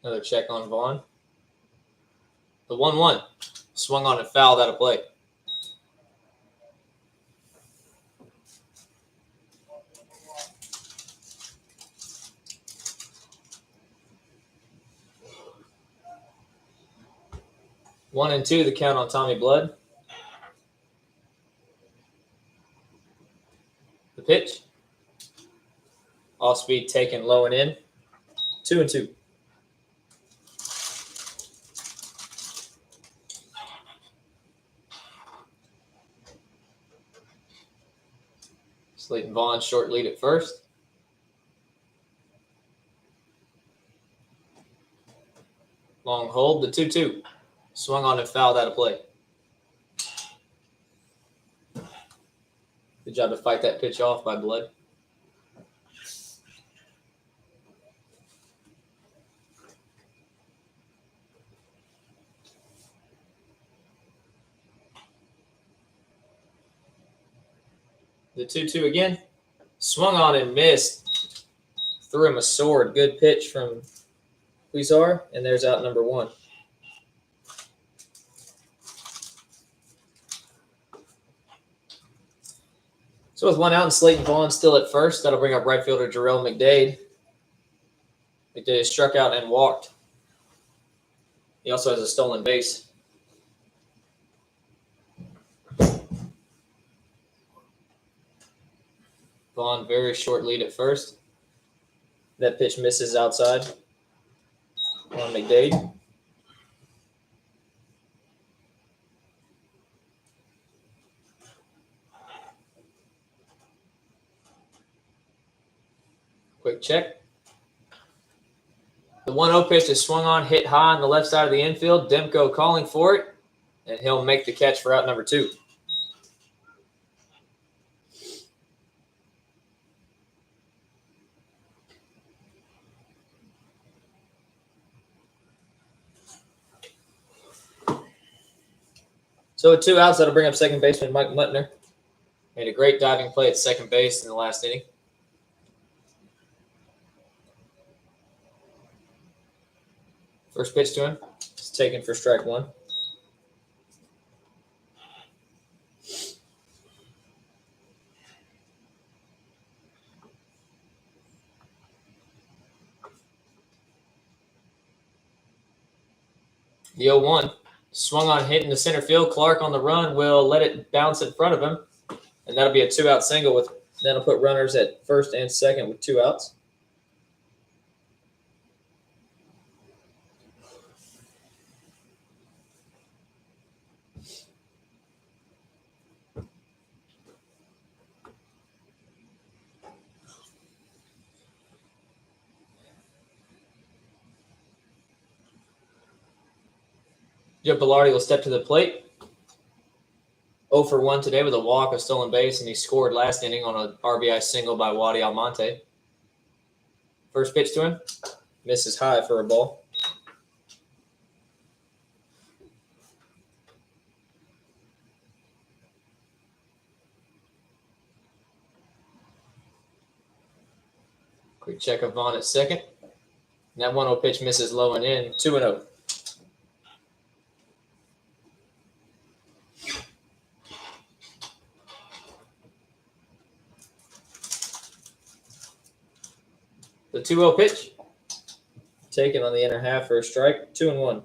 Another check on Vaughn. The 1-1. Swung on and fouled out of play. One and 2, the count on Tommy Blood. The pitch. Off speed taken low and in. 2-2. Slayton Vaughn short lead at first. Long hold, the 2-2. Swung on and fouled out of play. Good job to fight that pitch off by Blood. The 2-2 again. Swung on and missed. Threw him a sword. Good pitch from Huizar, and there's out number 1. So with one out and Slayton Vaughn still at first, that'll bring up right fielder Jarrell McDade. McDade struck out and walked. He also has a stolen base. Vaughn very short lead at first. That pitch misses outside on McDade. Quick check. The 1-0 pitch is swung on, hit high on the left side of the infield. Demko calling for it, and he'll make the catch for out number 2. So with 2 outs, that'll bring up second baseman Mike Muttner. Made a great diving play at second base in the last inning. First pitch to him. It's taken for strike 1. The 0-1. Swung on, hit in the center field. Clark on the run will let it bounce in front of him. And that'll be a 2-out single. That'll put runners at first and second with 2 outs. Joe Pilardi will step to the plate. 0 for 1 today with a walk, a stolen base, and he scored last inning on an RBI single by Wadi Almonte. First pitch to him. Misses high for a ball. Quick check of Vaughn at second. And that 1-0 pitch misses low and in. 2-0. The 2-0 pitch, taken on the inner half for a strike, 2-1.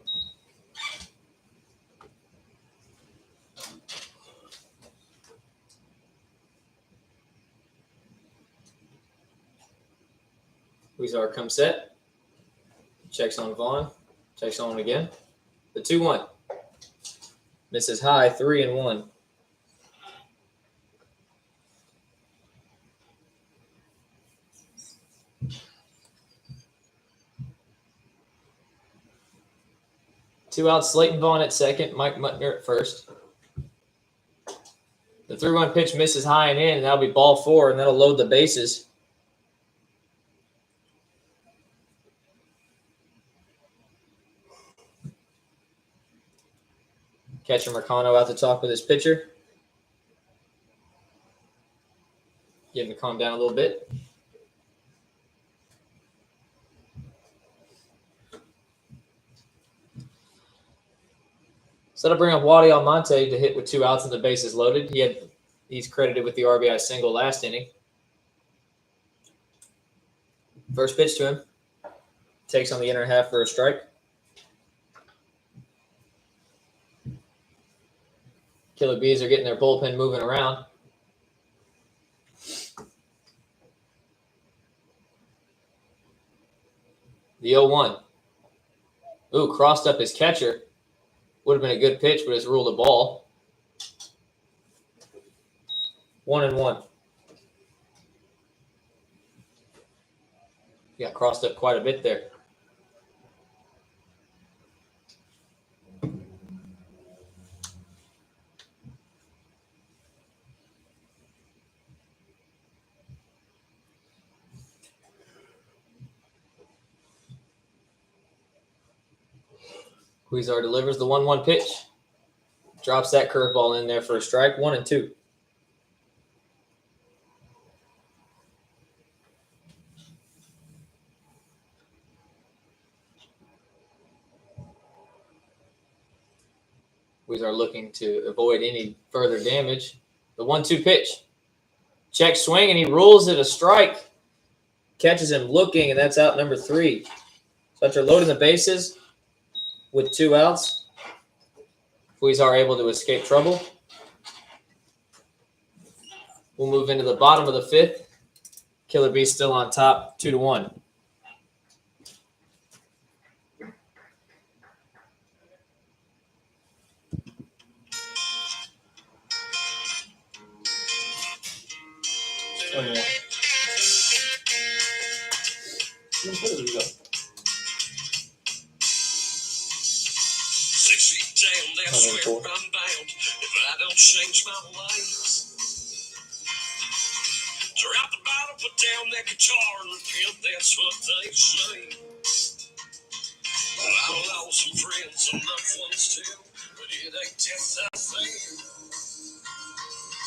Huizar comes set, checks on Vaughn, checks on again. The 2-1, misses high, 3-1. Two outs, Slayton Vaughn at second, Mike Muttner at first. The 3-1 pitch misses high and in, and that'll be ball 4, and that'll load the bases. Catcher Mercano out to talk with his pitcher. Get him to calm down a little bit. So that'll bring up Wadi Almonte to hit with 2 outs and the bases loaded. He's credited with the RBI single last inning. First pitch to him. Takes on the inner half for a strike. Killer Bees are getting their bullpen moving around. The 0-1. Ooh, crossed up his catcher. Would have been a good pitch, but it's ruled a ball. 1-1. He got crossed up quite a bit there. Huizar delivers the 1-1 pitch. Drops that curveball in there for a strike. 1-2. Huizar looking to avoid any further damage. The 1-2 pitch. Check swing, and he rules it a strike. Catches him looking, and that's out number 3. So after loading the bases with 2 outs, Huizar able to escape trouble. We'll move into the bottom of the 5th. Killer Bees still on top, 2-1. There we go. 6 feet down, that's where I'm bound. If I don't change my ways, drop the bottle, put down that guitar, and repent. That's what they say. Well, I lost some friends and loved ones too, but it ain't just a thing.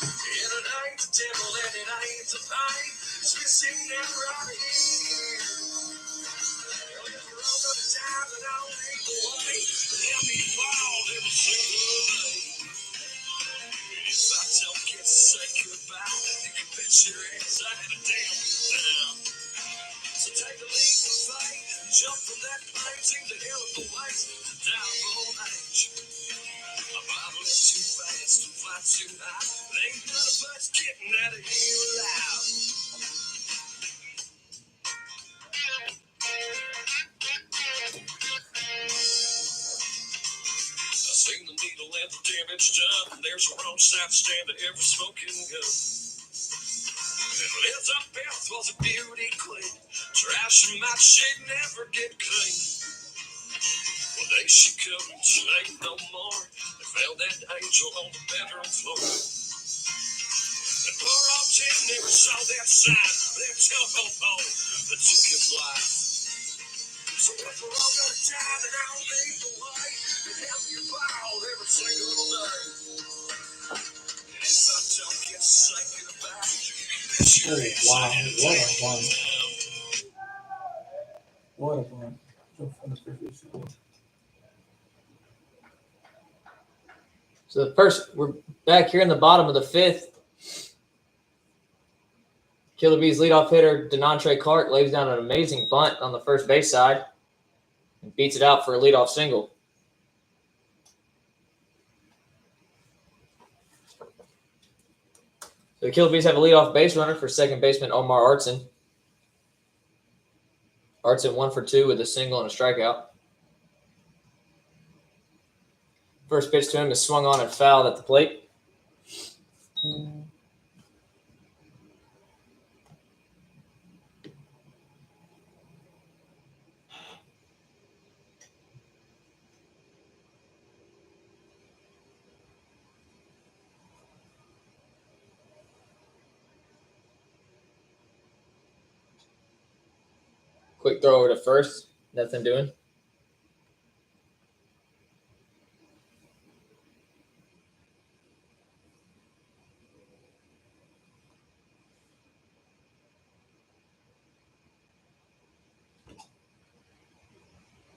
It ain't the devil and it ain't the pain. It's missing that right here. Well, if we're all gonna die, then I'll lead the way. Let me fall every single day. If I don't get to say goodbye, you can bet your ass I had a damn good time. So take a leap of faith and jump from that plane. Seems a hell of a ways to die of old age. My bottle is too fast and fly too high. There ain't none of us getting out of here alive. I seen the needle and the damage done. There's a wrong side stand to every smoking gun. Elizabeth was a beauty queen. Trash in my shit never get clean. One day she couldn't take no more. They found that angel on the bedroom floor. And poor old Tim never saw that sign. That telephone pole that took his life. So if we're all gonna die, then I'll lead the way. And help you ball every single day. And if I don't get to say goodbye, you can bet your ass I had a What a damn one. good time. What a one. So the first, we're back here in the bottom of the 5th. Killer Bees leadoff hitter Denontre Clark lays down an amazing bunt on the first base side and beats it out for a leadoff single. So the Killer Bees have a leadoff base runner for second baseman Omar Artson. Artson 1 for 2 with a single and a strikeout. First pitch to him is swung on and fouled at the plate. Quick throw over to first. Nothing doing.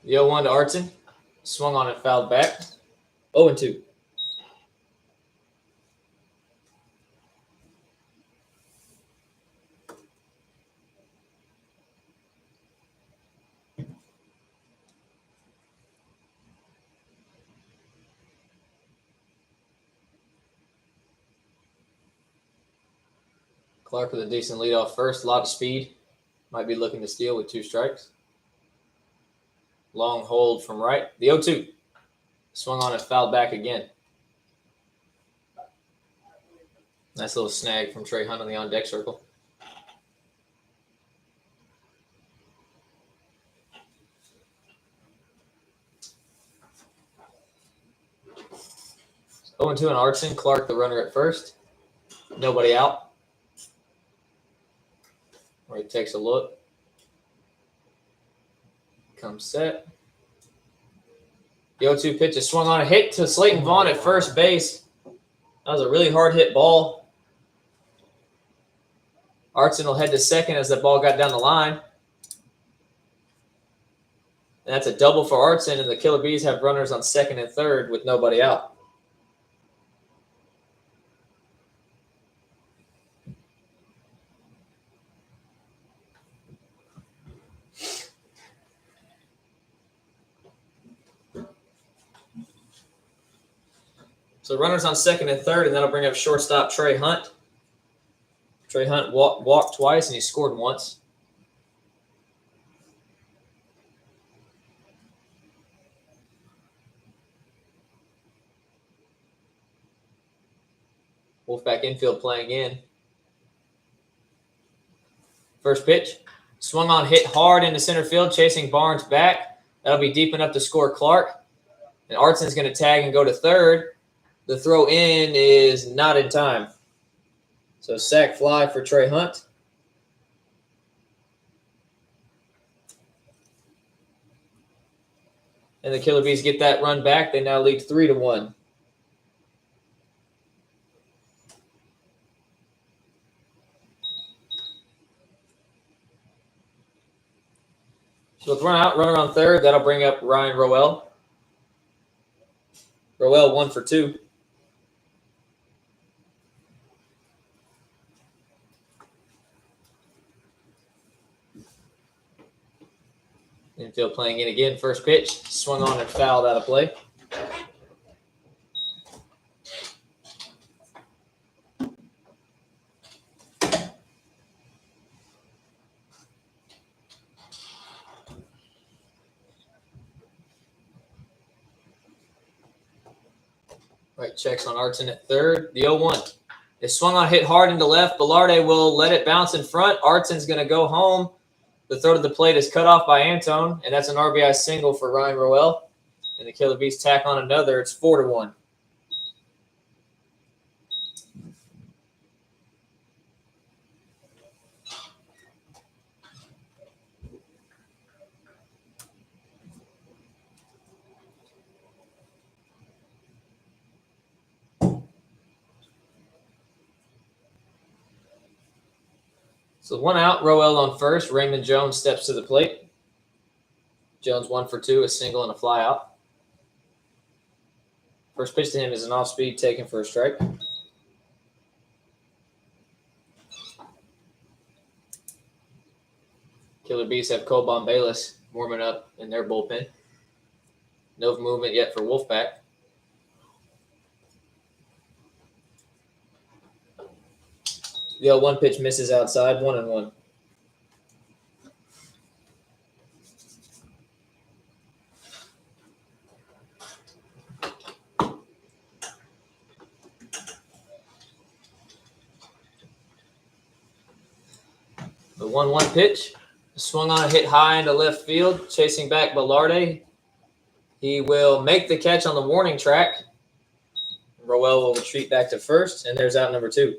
The 0-1 to Artson. Swung on and fouled back. 0-2. Clark with a decent lead off first. A lot of speed. Might be looking to steal with 2 strikes. Long hold from right. The 0-2. Swung on and fouled back again. Nice little snag from Trey Hunt on the on-deck circle. So 0-2 on Artson. Clark, the runner at first. Nobody out. Where he takes a look. Comes set. The 0-2 pitch is swung on a hit to Slayton Vaughn at first base. That was a really hard hit ball. Artson will head to second as the ball got down the line. And that's a double for Artson, and the Killer Bees have runners on second and third with nobody out. So runners on second and third, and that'll bring up shortstop Trey Hunt. Trey Hunt walked twice, and he scored once. Wolfpac infield playing in. First pitch. Swung on, hit hard into center field, chasing Barnes back. That'll be deep enough to score Clark. And Artson's going to tag and go to third. The throw in is not in time. So sac fly for Trey Hunt. And the Killer Bees get that run back. They now lead 3-1. So with runner on third, that'll bring up Ryan Roel. Roel 1 for 2. Infield playing in again. First pitch. Swung on and fouled out of play. Right, checks on Artson at third. The 0-1. It swung on, hit hard into left. Velarde will let it bounce in front. Artson's going to go home. The throw to the plate is cut off by Antone, and that's an RBI single for Ryan Roel. And the Killer Bees tack on another. It's 4-1. So 1 out, Roel on first. Raymond Jones steps to the plate. Jones 1 for 2, a single and a fly out. First pitch to him is an off-speed taken for a strike. Killer Bees have Coban Bayless warming up in their bullpen. No movement yet for Wolfpac. The 0-1 pitch misses outside, 1-1. The 1-1 pitch. Swung on, hit high into left field, chasing back Velarde. He will make the catch on the warning track. Roel will retreat back to first, and there's out number 2.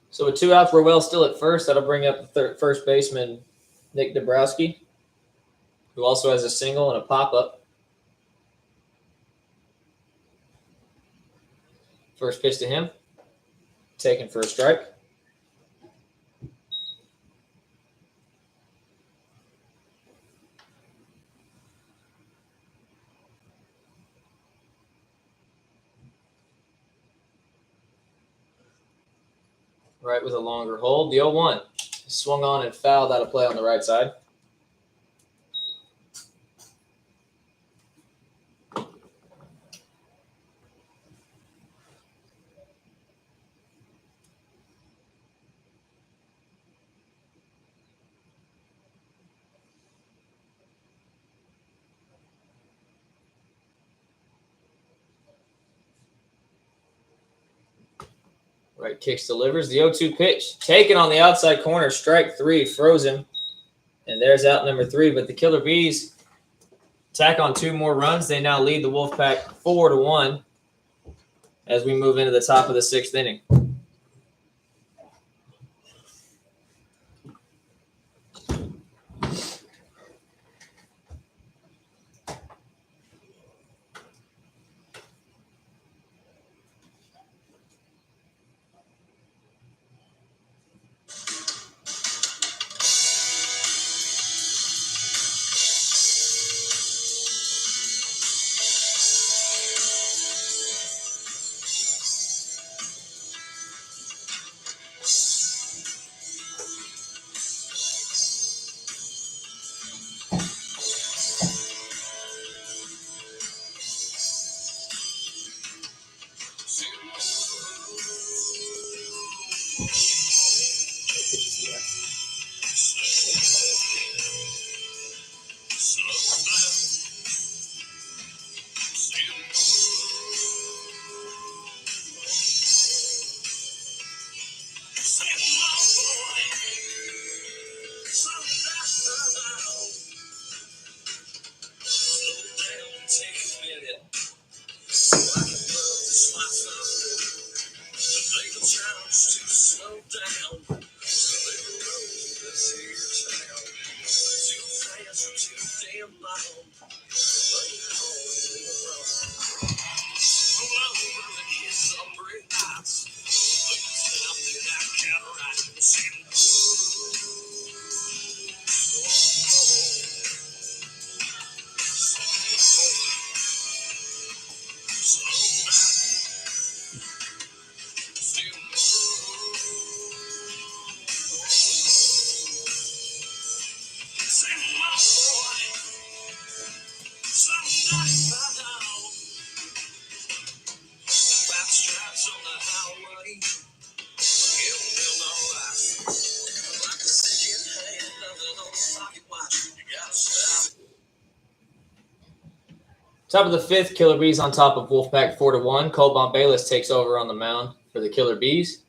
So with 2 outs, Roel still at first. That'll bring up the first baseman, Nick Dabrowski, who also has a single and a pop-up. First pitch to him, taken for a strike. Right with a longer hold. The 0-1 swung on and fouled out of play on the right side. Right, kicks, delivers. The 0-2 pitch, taken on the outside corner, strike 3, froze him. And there's out number 3. But the Killer Bees tack on 2 more runs. They now lead the Wolfpac 4-1 as we move into the top of the 6th inning. Top of the fifth, Killer Bees on top of Wolfpac 4-1. Cole Bombalis takes over on the mound for the Killer Bees.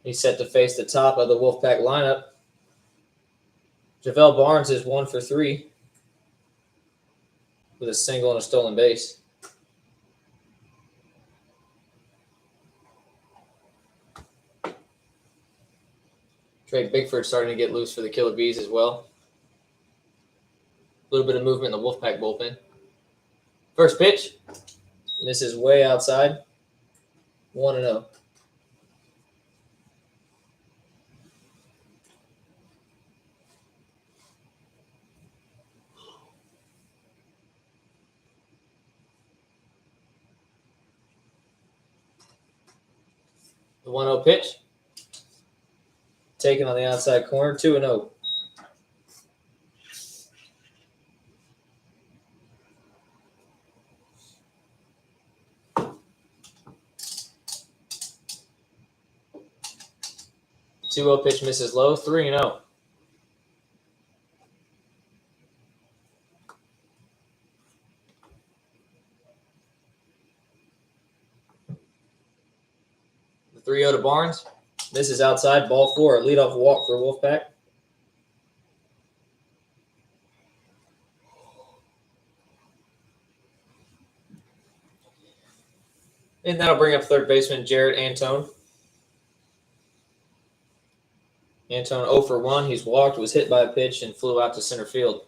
He's set to face the top of the Wolfpac lineup. JaVale Barnes is 1 for 3 with a single and a stolen base. Trey Bigford starting to get loose for the Killer Bees as well. A little bit of movement in the Wolfpac bullpen. First pitch. Misses way outside. 1-0. The 1-0 pitch. Taken on the outside corner. 2-0. The 2-0 pitch misses low. 3-0. The 3-0 to Barnes. This is outside. Ball 4. A leadoff walk for Wolfpac. And that'll bring up third baseman Jarrett Antone. Antone 0 for 1. He's walked, was hit by a pitch, and flew out to center field.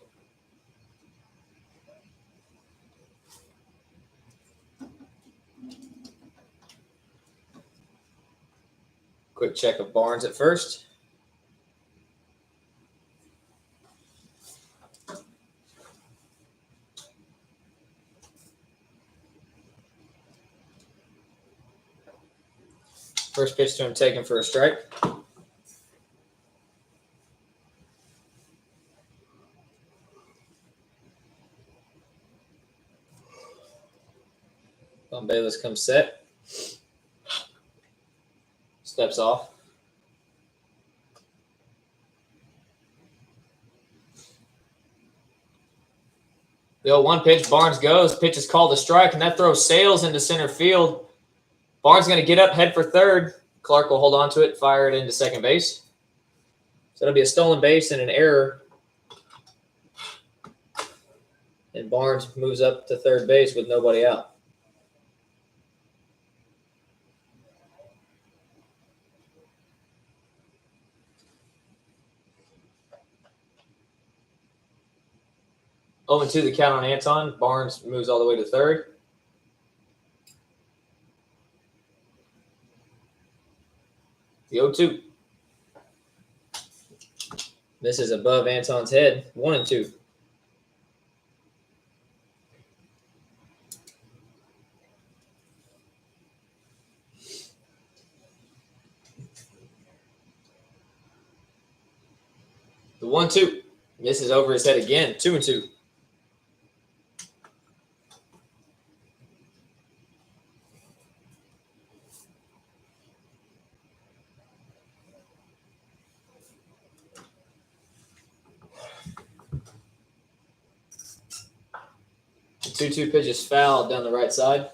Quick check of Barnes at first. First pitch to him taken for a strike. Bombalis comes set. Steps off. The 0-1 pitch, Barnes goes. Pitch is called a strike, and that throws Sales into center field. Barnes going to get up, head for third. Clark will hold on to it, fire it into second base. So it'll be a stolen base and an error. And Barnes moves up to third base with nobody out. Oh, and 2 the count on Anton. Barnes moves all the way to third. The 0-2. This is above Anton's head. 1-2. The 1-2. This is over his head again. 2-2. The 2-2 pitch is fouled down the right side.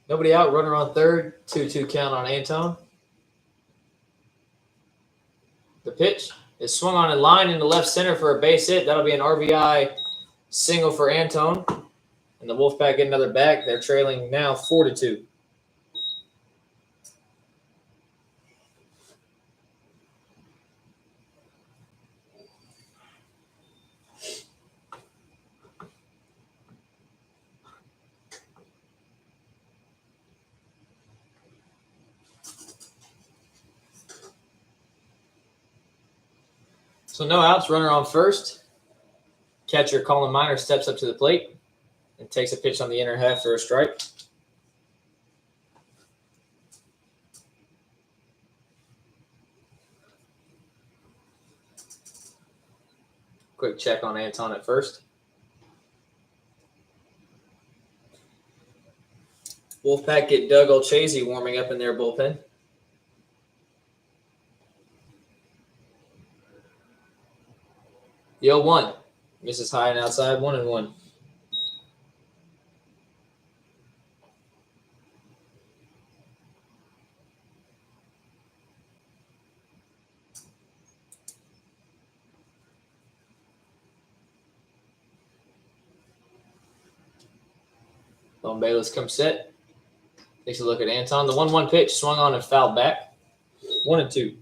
Nobody out, runner on third. 2-2 count on Antone. The pitch is swung on a line into left center for a base hit. That'll be an RBI single for Antone. And the Wolfpack get another back. They're trailing now 4-2. So no outs, runner on first. Catcher Colin Miner steps up to the plate and takes a pitch on the inner half for a strike. Quick check on Anton at first. Wolfpac get Doug Olchazy warming up in their bullpen. The 0-1. Misses high and outside, 1-1. Lone Bayless comes set. Takes a look at Anton. The 1-1 pitch swung on and fouled back. 1-2.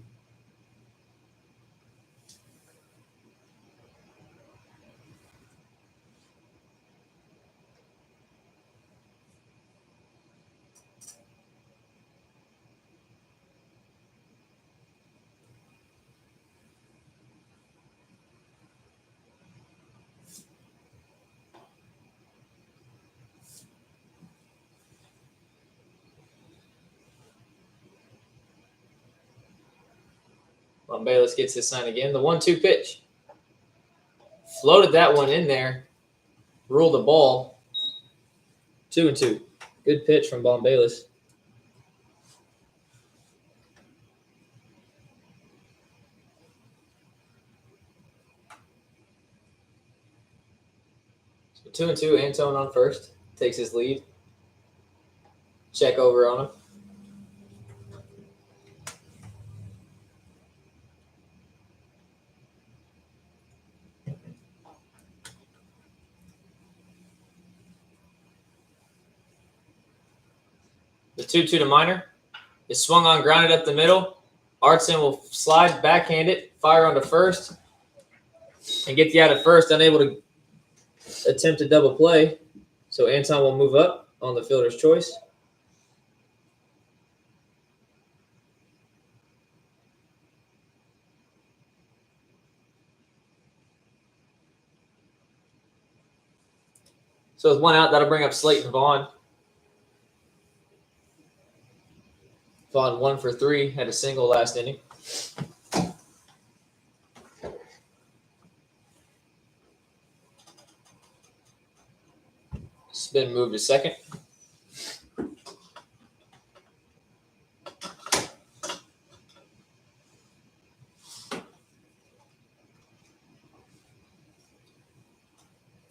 Lone Bayless gets his sign again. The 1-2 pitch. Floated that one in there. Ruled the ball. 2-2. Good pitch from Lone Bayless. So 2-2. Anton on first. Takes his lead. Check over on him. The 2-2 to Minor is swung on, grounded up the middle. Artson will slide, backhand it, fire onto first, and get the out at first, unable to attempt a double play. So Anton will move up on the fielder's choice. So with one out, that'll bring up Slayton Vaughn. Vaughn 1 for 3, had a single last inning. Spin move to second.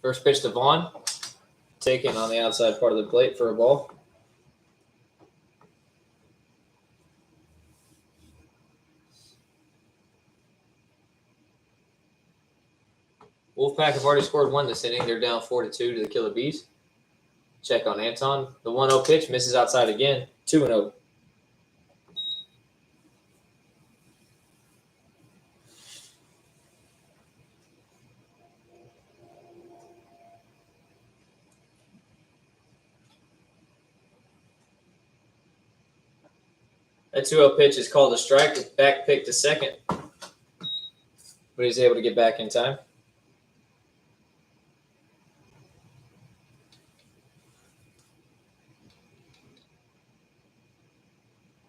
First pitch to Vaughn. Taken on the outside part of the plate for a ball. Wolfpac have already scored 1 this inning. They're down 4-2 to the Killer Bees. Check on Anton. The 1-0 pitch misses outside again. 2-0. That 2-0 pitch is called a strike. It's back pick to second. But he's able to get back in time.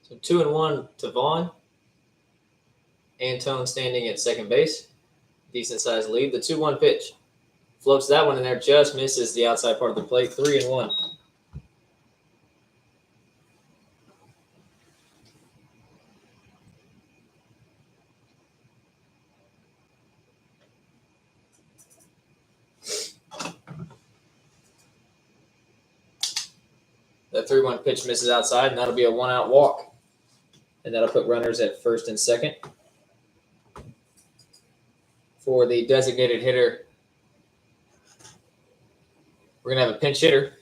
So 2-1 to Vaughn. Anton standing at second base. Decent sized lead. The 2-1 pitch. Floats that one in there, just misses the outside part of the plate. 3-1. That 3-1 pitch misses outside, and that'll be a 1-out walk. And that'll put runners at first and second. For the designated hitter, we're going to have a pinch hitter.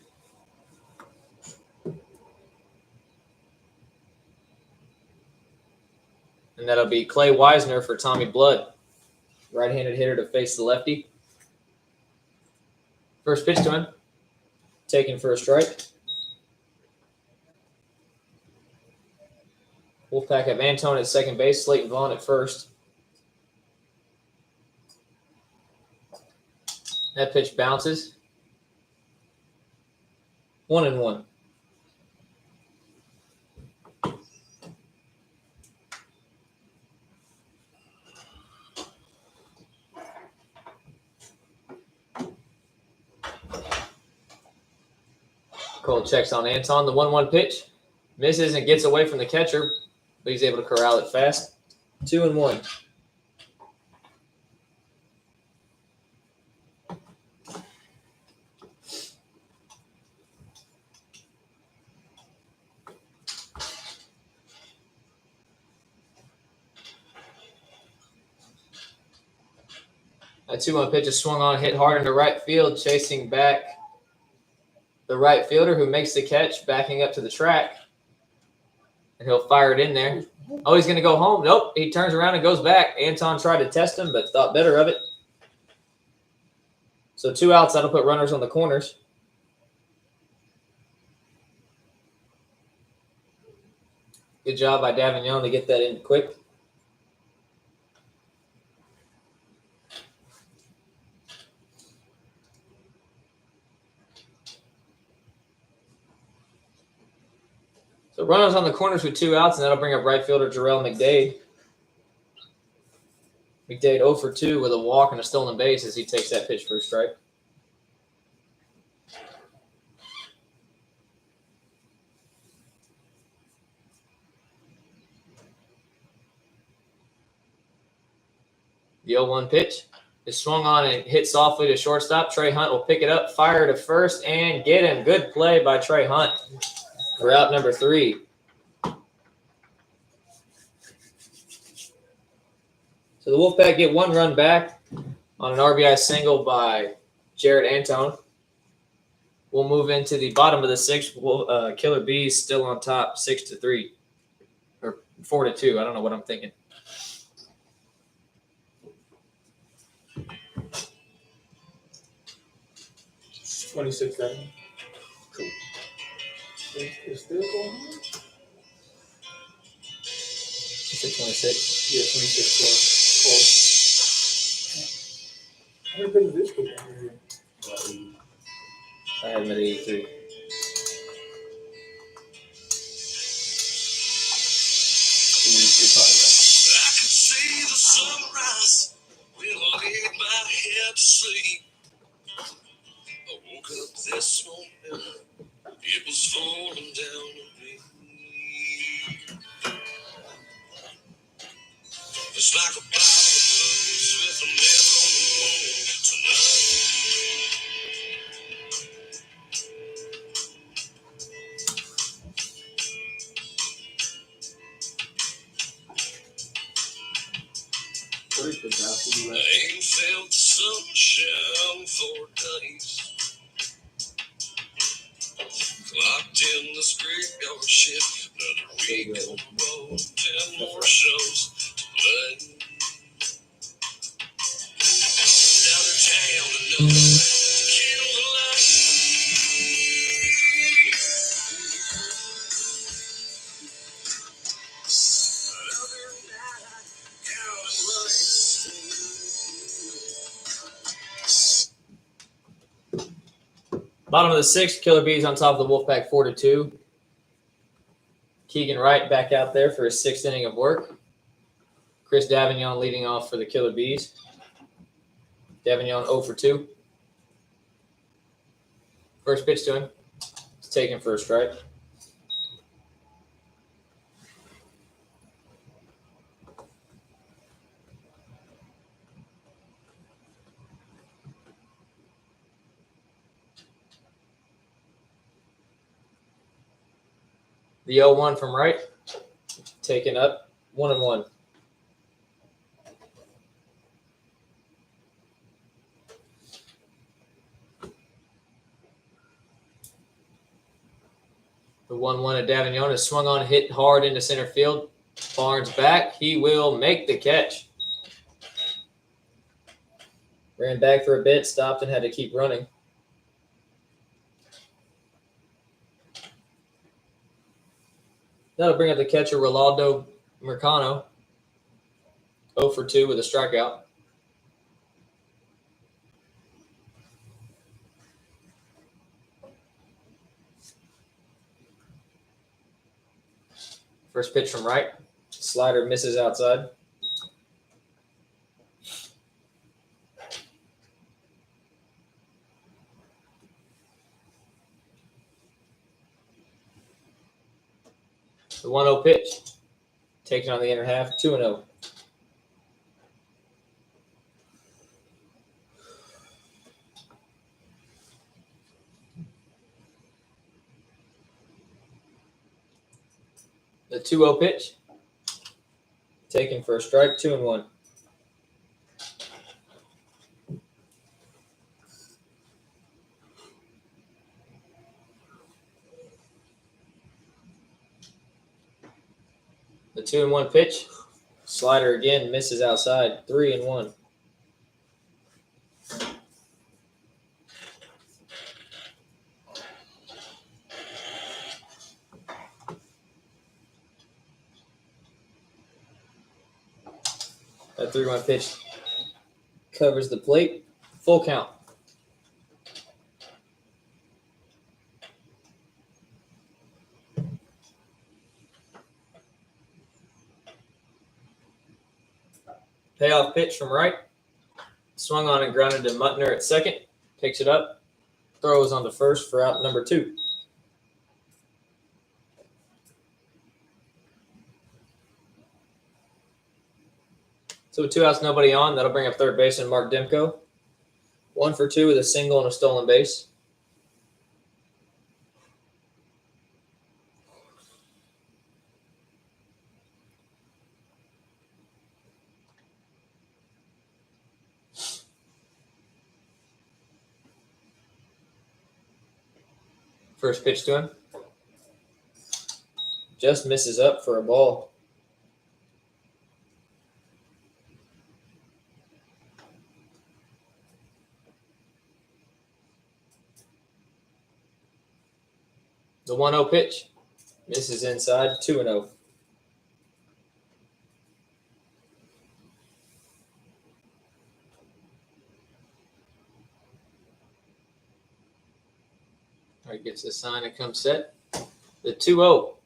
And that'll be Clay Wisner for Tommy Blood. Right-handed hitter to face the lefty. First pitch to him. Taken for a strike. Wolfpac have Anton at second base, Slayton Vaughn at first. That pitch bounces. 1-1. Cole checks on Anton. The 1-1 pitch misses and gets away from the catcher, but he's able to corral it fast. 2-1. That 2-1 pitch is swung on, hit hard into right field, chasing back the right fielder who makes the catch, backing up to the track. And he'll fire it in there. Oh, he's going to go home. Nope. He turns around and goes back. Anton tried to test him, but thought better of it. So 2 outs. That'll put runners on the corners. Good job by Davignon to get that in quick. So runners on the corners with 2 outs, and that'll bring up right fielder Jarrell McDade. McDade 0 for 2 with a walk and a stolen base as he takes that pitch for a strike. The 0-1 pitch is swung on and hit softly to shortstop. Trey Hunt will pick it up, fire to first, and get him. Good play by Trey Hunt for out number 3. So the Wolfpack get 1 run back on an RBI single by Jared Antone. We'll move into the bottom of the 6th. Killer Bees still on top, 6-3 or 4-2. I don't know what I'm thinking. It's 26 seconds. Cool. It's still going on? Is it 26? Yeah, 26 How many pitches this kid down here? I have him at 83. I could see the sunrise when I laid my head to sleep. I woke up this morning, it was falling down on me. It's like a bottle of booze with a nail on the bone tonight. I ain't felt the sunshine for days. Clocked in the graveyard shift, another week on the road, 10 more shows to play. Another town, another man to kill the light. Another night, counting lights. Bottom of the 6th, Killer Bees on top of the Wolfpack 4-2. Keegan Wright back out there for his 6th inning of work. Chris Davignon leading off for the Killer Bees. Davignon 0 for 2. First pitch to him. It's taken for a strike. The 0-1 from Wright. Taken up. 1-1. The 1-1 at Davignon is swung on, hit hard into center field. Barnes back. He will make the catch. Ran back for a bit, stopped, and had to keep running. That'll bring up the catcher, Ronaldo Mercano. 0 for 2 with a strikeout. First pitch from Wright. Slider misses outside. The 1-0 pitch. Taken on the inner half, 2-0. The 2-0 pitch. Taken for a strike, 2-1. The 2-1 pitch. Slider again, misses outside, 3-1. That 3-1 pitch covers the plate. Full count. Payoff pitch from right. Swung on and grounded to Muttner at second. Picks it up. Throws on to first for out number 2. So with 2 outs, nobody on. That'll bring up third baseman Mark Demko. 1 for 2 with a single and a stolen base. First pitch to him. Just misses up for a ball. The 1-0 pitch. Misses inside, 2-0. All right, gets the sign and comes set. The 2-0.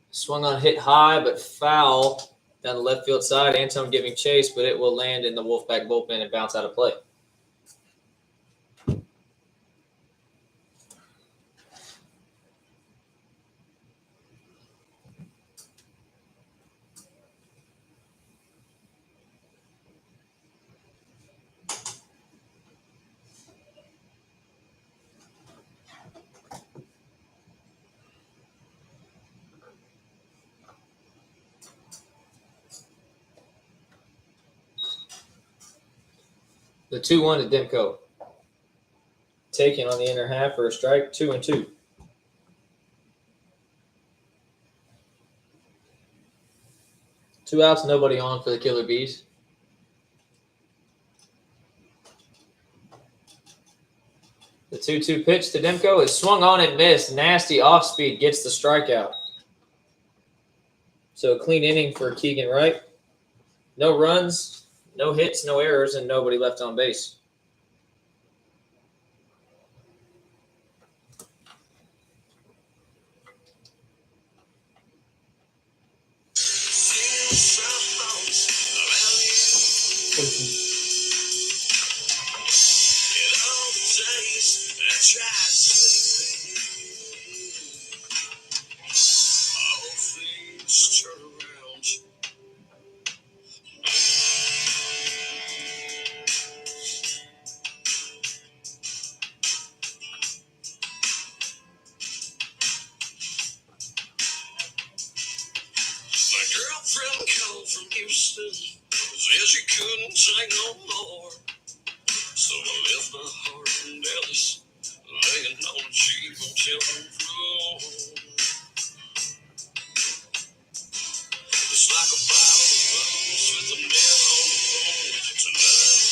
Swung on, hit high, but foul down the left field side. Antone giving chase, but it will land in the Wolfpac bullpen and bounce out of play. The 2-1 to Demko. Taken on the inner half for a strike, 2-2. Two outs, nobody on for the Killer Bees. The 2-2 pitch to Demko is swung on and missed. Nasty off speed, gets the strikeout. So a clean inning for Keegan Wright. No runs, no hits, no errors, and nobody left on base. From Houston, said she couldn't take no more. So I left my heart in Dallas, laying on a cheap hotel floor. It's like a bottle of booze with a man on the phone tonight.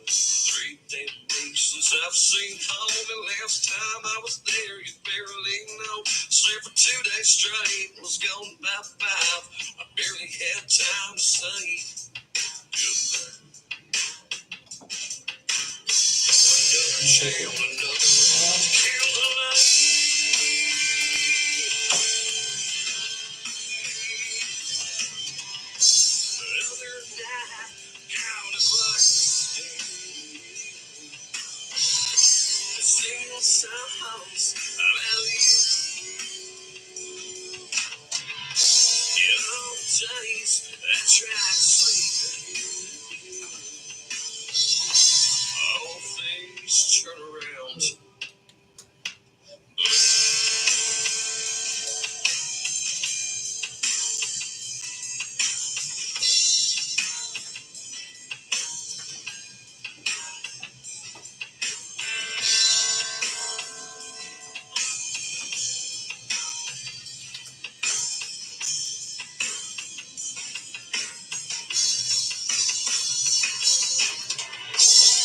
3 damn weeks since I've seen home, and last time I was there, you barely know. Slept for 2 days straight, was gone by 5. I barely had time to say goodbye. Another jail, another one killed alive. Another night, counted like it still sounds I tried sleeping. All things turn around.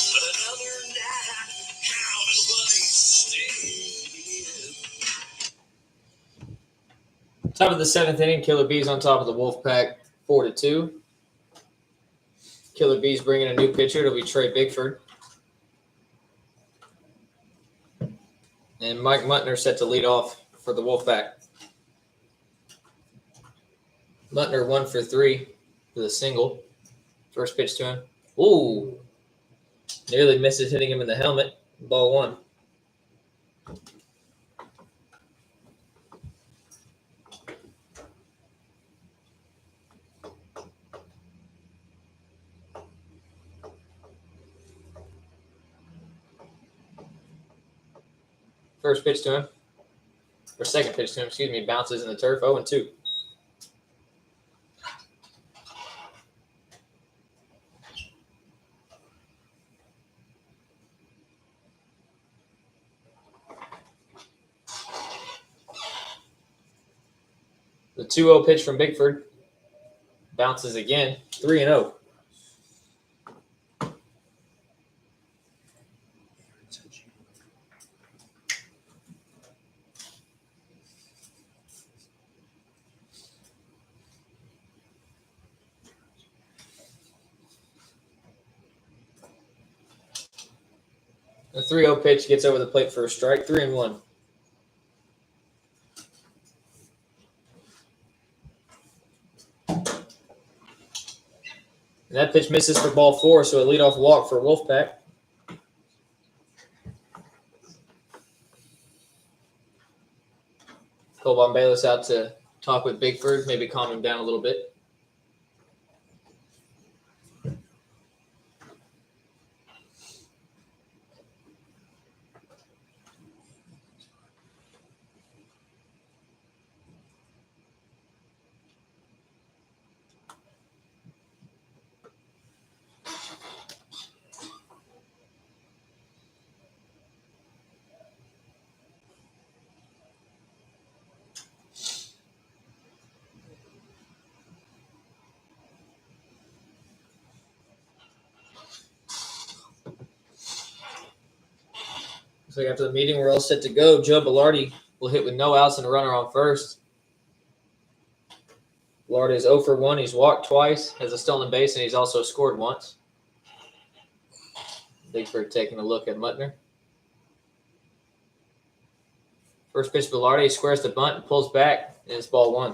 Another night, counting money's still. Top of the 7th inning, Killer Bees on top of the Wolfpac 4-2. Killer Bees bringing a new pitcher. It'll be Trey Bigford. And Mike Muttner set to lead off for the Wolfpac. Muttner 1 for 3 with a single. First pitch to him. Ooh. Nearly misses hitting him in the helmet. Ball 1. First pitch to him. Or second pitch to him, excuse me. Bounces in the turf. 0-2. The 2-0 pitch from Bigford. Bounces again. 3-0. The 3-0 pitch gets over the plate for a strike. 3-1. And that pitch misses for ball 4, so a leadoff walk for Wolfpac. Colbon Bayless out to talk with Bigford, maybe calm him down a little bit. So after the meeting, we're all set to go. Joe Bellardi will hit with no outs and a runner on first. Bellardi is 0 for 1. He's walked twice, has a stolen base, and he's also scored once. Bigford taking a look at Muttner. First pitch, Bellardi squares the bunt and pulls back, and it's ball 1.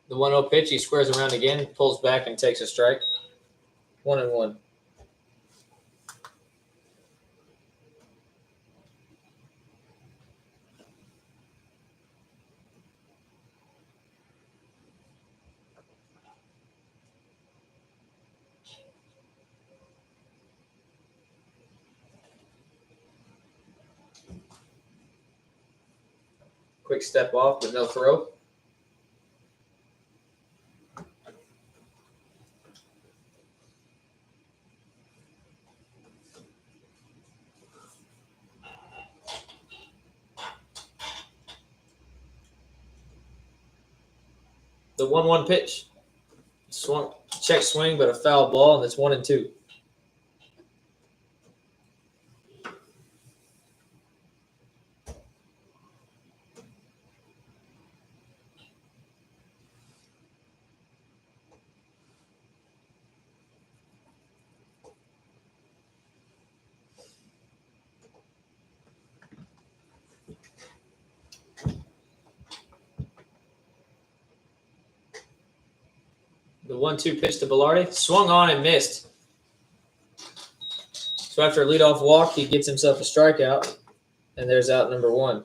The 1-0 pitch, he squares around again, pulls back, and takes a strike. 1-1. Quick step off with no throw. The 1-1 pitch. Swung, check swing, but a foul ball, and it's 1-2. The 1-2 pitch to Velarde. Swung on and missed. So after a leadoff walk, he gets himself a strikeout. And there's out number 1.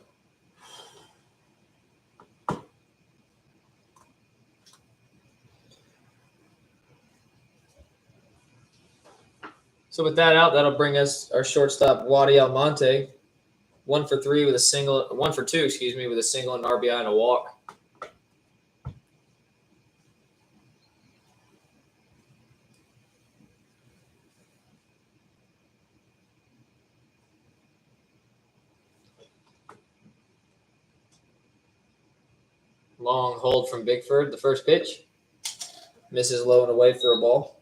So with that out, that'll bring us our shortstop, Wadi Almonte. 1 for 2, with a single and an RBI and a walk. Long hold from Bigford. The first pitch misses low and away for a ball.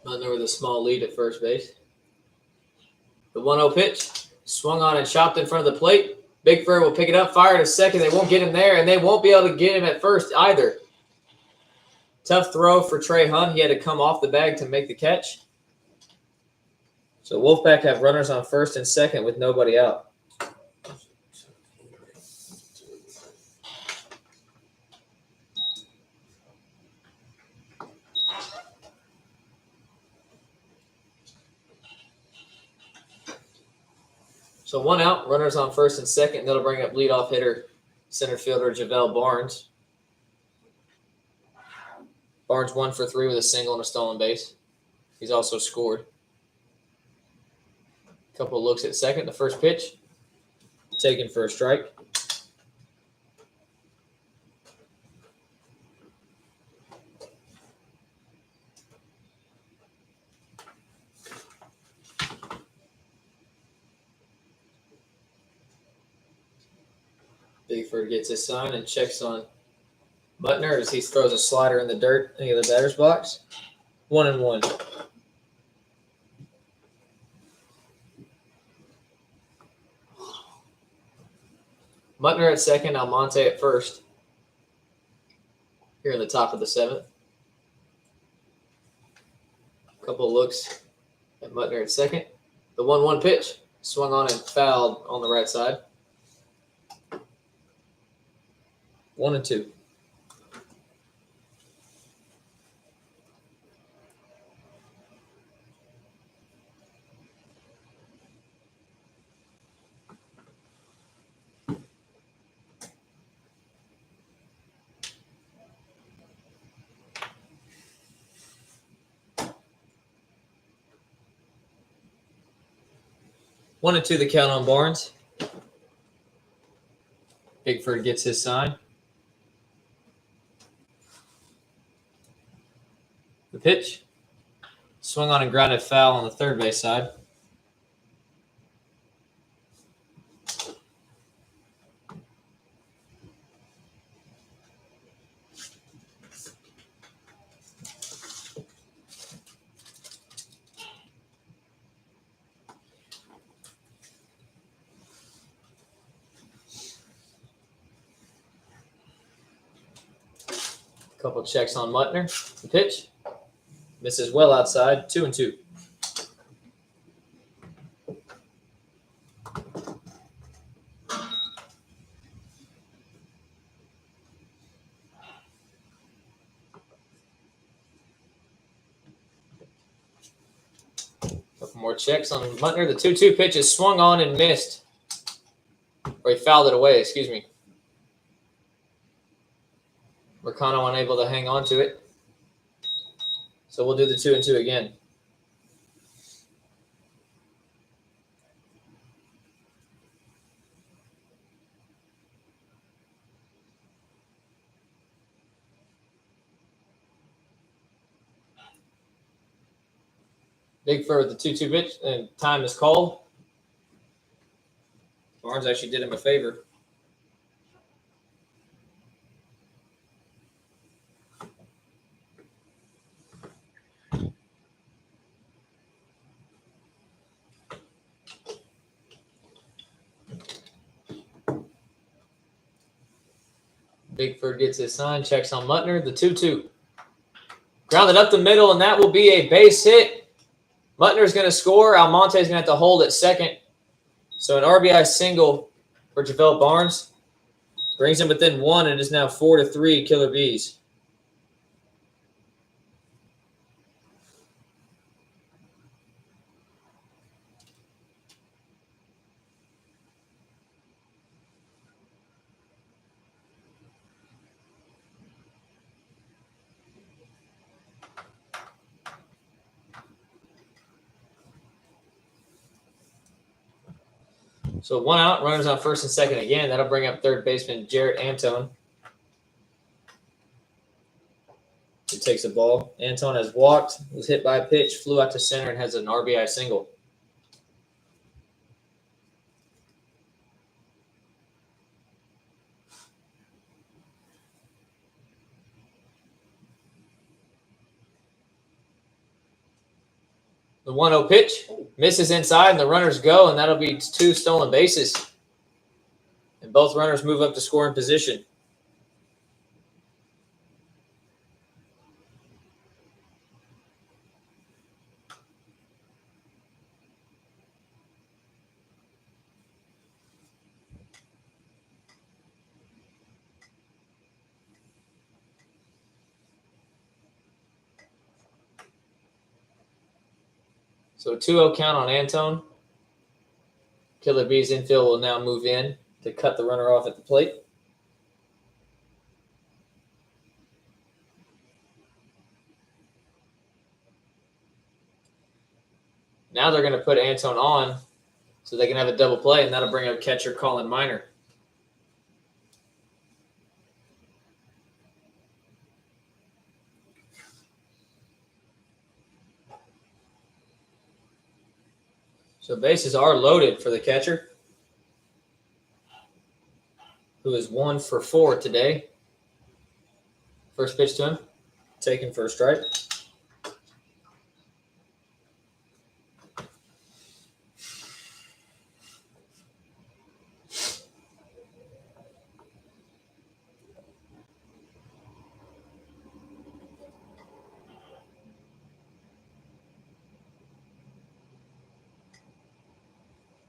Butler with a small lead at first base. The 1-0 pitch swung on and chopped in front of the plate. Bigford will pick it up, fire to second. They won't get him there, and they won't be able to get him at first either. Tough throw for Trey Hunt. He had to come off the bag to make the catch. So Wolfpac have runners on first and second with nobody out. So 1 out, runners on first and second. That'll bring up leadoff hitter, center fielder Javel Barnes. Barnes 1 for 3 with a single and a stolen base. He's also scored. A couple of looks at second. The first pitch, taken for a strike. Bigford gets his sign and checks on Butner as he throws a slider in the dirt in the batter's box. 1-1. Butner at second, Almonte at first. Here in the top of the 7th. A couple of looks at Butner at second. The 1-1 pitch swung on and fouled on the right side. 1-2. One and two, the count on Barnes. Bigford gets his sign. The pitch. Swung on and grounded foul on the third base side. Couple checks on Muttner. The pitch. Misses well outside. 2-2. Couple more checks on Muttner. The 2-2 pitch is swung on and missed. Or he fouled it away, excuse me. Mercano unable to hang on to it. So we'll do the 2-2 again. Bigford with the 2-2 pitch, and time is called. Barnes actually did him a favor. Bigford gets his sign, checks on Muttner, the 2-2. Grounded up the middle, and that will be a base hit. Mutner's going to score. Almonte's going to have to hold at second. So an RBI single for JaVale Barnes brings him within one, and it is now 4-3 Killer Bees. So 1 out, runners on first and second again. That'll bring up third baseman Jarrett Antone. He takes the ball. Antone has walked, was hit by a pitch, flew out to center, and has an RBI single. The 1-0 pitch misses inside, and the runners go, and that'll be 2 stolen bases. And both runners move up to scoring position. So 2-0 count on Antone. Killer Bees infield will now move in to cut the runner off at the plate. Now they're going to put Antone on so they can have a double play, and that'll bring up catcher Colin Miner. So bases are loaded for the catcher, who is 1 for 4 today. First pitch to him, taken for a strike.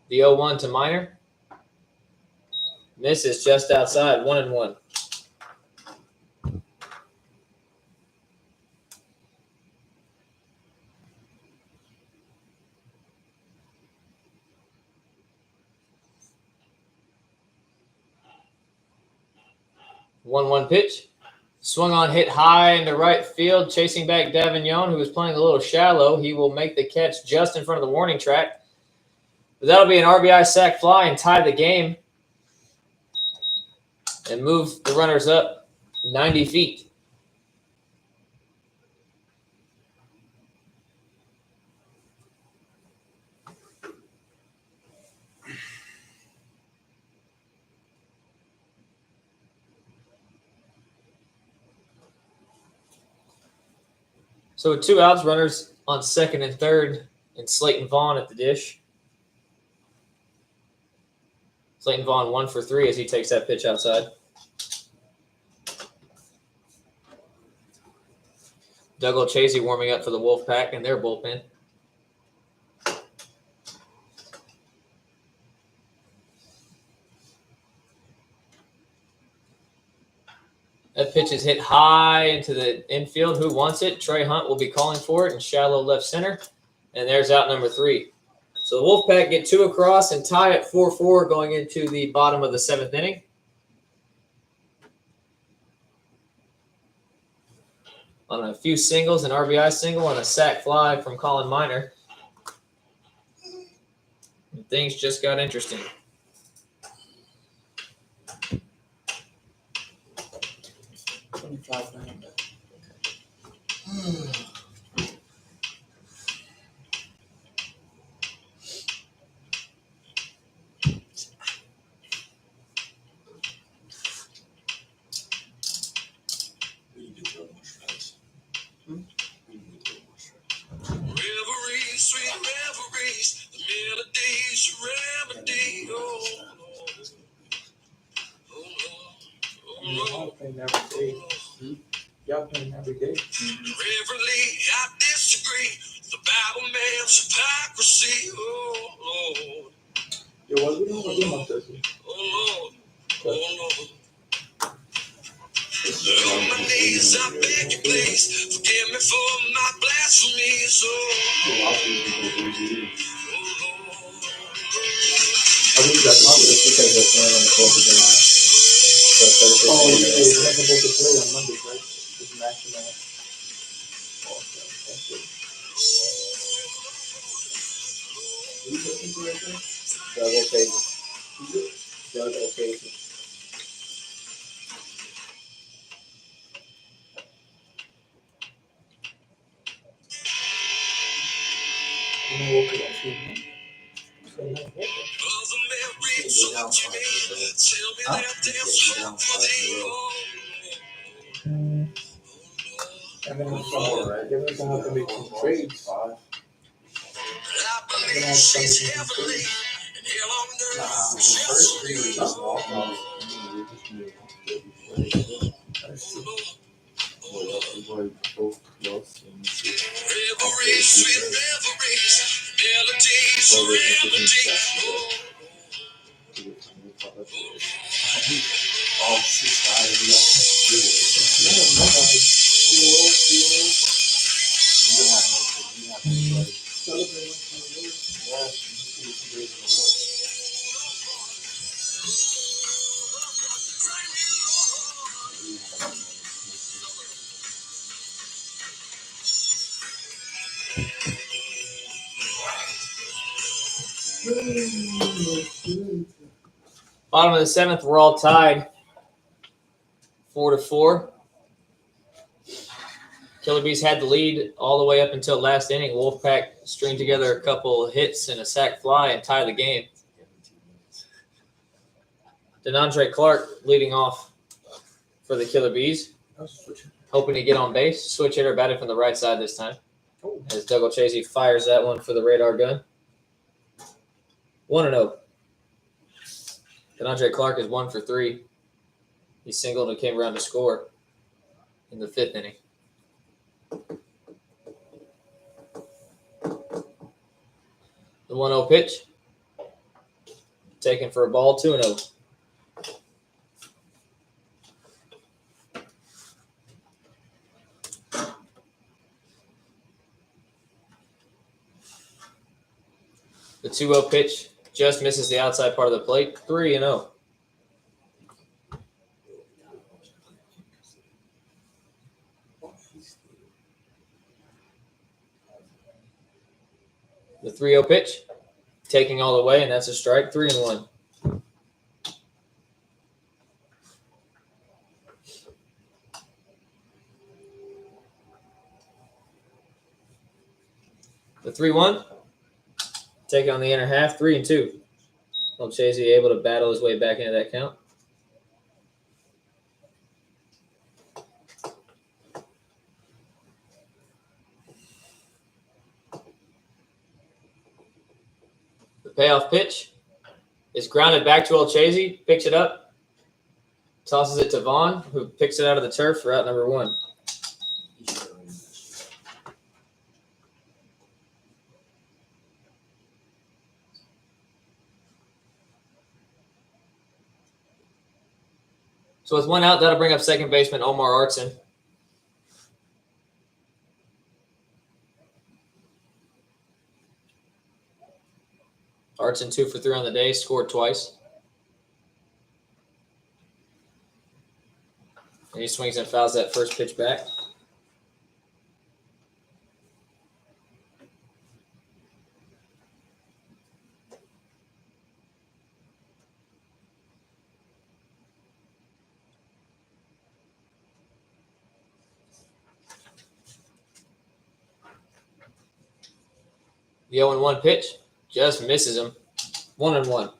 The 0-1 to Miner. Misses just outside, 1-1. One pitch. Swung on, hit high into right field, chasing back Davignon, who was playing a little shallow. He will make the catch just in front of the warning track. But that'll be an RBI sac fly and tie the game and move the runners up 90 feet. So with 2 outs, runners on second and third, and Slayton Vaughn at the dish. Slayton Vaughn 1 for 3 as he takes that pitch outside. Doug Olchese warming up for the Wolfpac and their bullpen. That pitch is hit high into the infield. Who wants it? Trey Hunt will be calling for it in shallow left center. And there's out number 3. So the Wolfpac get 2 across and tie at 4-4 going into the bottom of the 7th inning. On a few singles, an RBI single, and a sac fly from Colin Miner. And things just got interesting. y'all playing every day. Reverently, I disagree. The Bible man's hypocrisy. Oh, Lord. Yo, what we doing with them on Thursday? Oh, Lord. Oh, Lord. On my knees, I beg you, please. Forgive me for my blasphemies. Oh, Lord. I really got my It's because they're playing on the 4th of July. So Thursday. Oh, yeah, you're not supposed to play on Monday, right? It's national. Okay. Who you looking to right there? Doug O'Casey. Who's it? Doug O'Casey. You know what? I see him. So, no, what? Brother Mary, talk to me. Tell me that there's hope for thee. Oh, And then they're gonna have to make some trades. I believe she's heavenly. And hell on earth, just for me. Reveries, sweet reveries, melodies, remedies. Bottom of the 7th, we're all tied 4-4. Killer Bees had the lead all the way up until last inning. Wolfpac stringed together a couple hits and a sac fly and tie the game. Denandre Clark leading off for the Killer Bees, hoping to get on base. Switch hitter batted from the right side this time. As Doug O'Chasey fires that one for the radar gun. 1-0. Denandre Clark is 1 for 3. He singled and came around to score in the 5th inning. The 1-0 pitch. Taken for a ball, 2-0. The 2-0 pitch just misses the outside part of the plate, 3-0. The 3-0 pitch, taking all the way, and that's a strike, 3-1. The 3-1, taking on the inner half, 3-2. O'Chasey able to battle his way back into that count. The payoff pitch is grounded back to O'Chasey, picks it up, tosses it to Vaughn, who picks it out of the turf for out number 1. So with 1 out, that'll bring up second baseman Omar Artson. Artson 2 for 3 on the day, scored twice. And he swings and fouls that first pitch back. The 0-1 pitch just misses him. 1-1.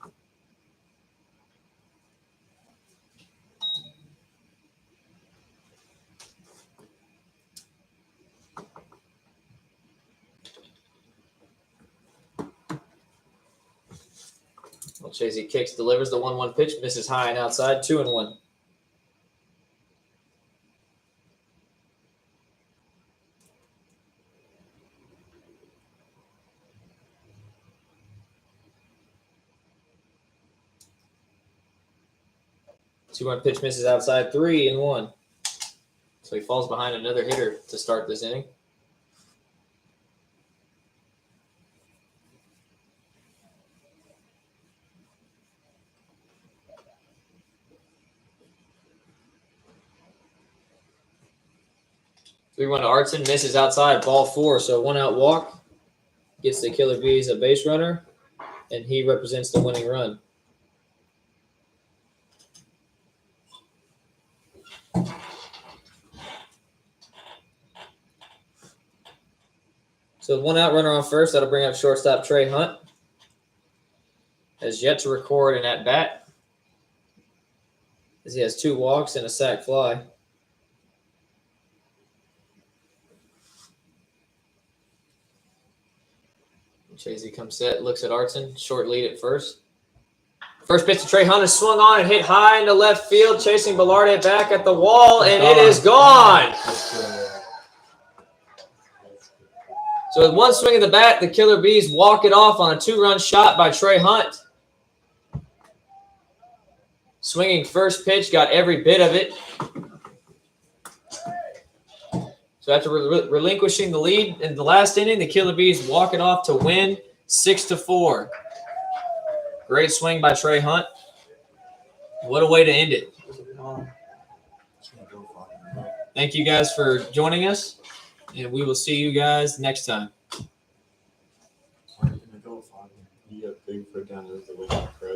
O'Chasey kicks, delivers the 1-1 pitch, misses high and outside, 2-1. 2-1 pitch misses outside, 3-1. So he falls behind another hitter to start this inning. We went to Artson, misses outside, ball 4. So 1-out walk. Gets the Killer Bees a base runner, and he represents the winning run. So 1-out runner on first. That'll bring up shortstop Trey Hunt. Has yet to record an at-bat, as he has 2 walks and a sac fly. Chasey comes set, looks at Artson, short lead at first. First pitch to Trey Hunt is swung on and hit high into left field, chasing Velarde back at the wall, and it is gone. So with 1 swing of the bat, the Killer Bees walk it off on a 2-run shot by Trey Hunt. Swinging first pitch, got every bit of it. So after relinquishing the lead in the last inning, the Killer Bees walk it off to win 6-4. Great swing by Trey Hunt. What a way to end it. Thank you guys for joining us, and we will see you guys next time. You got big foot down there with the window, right?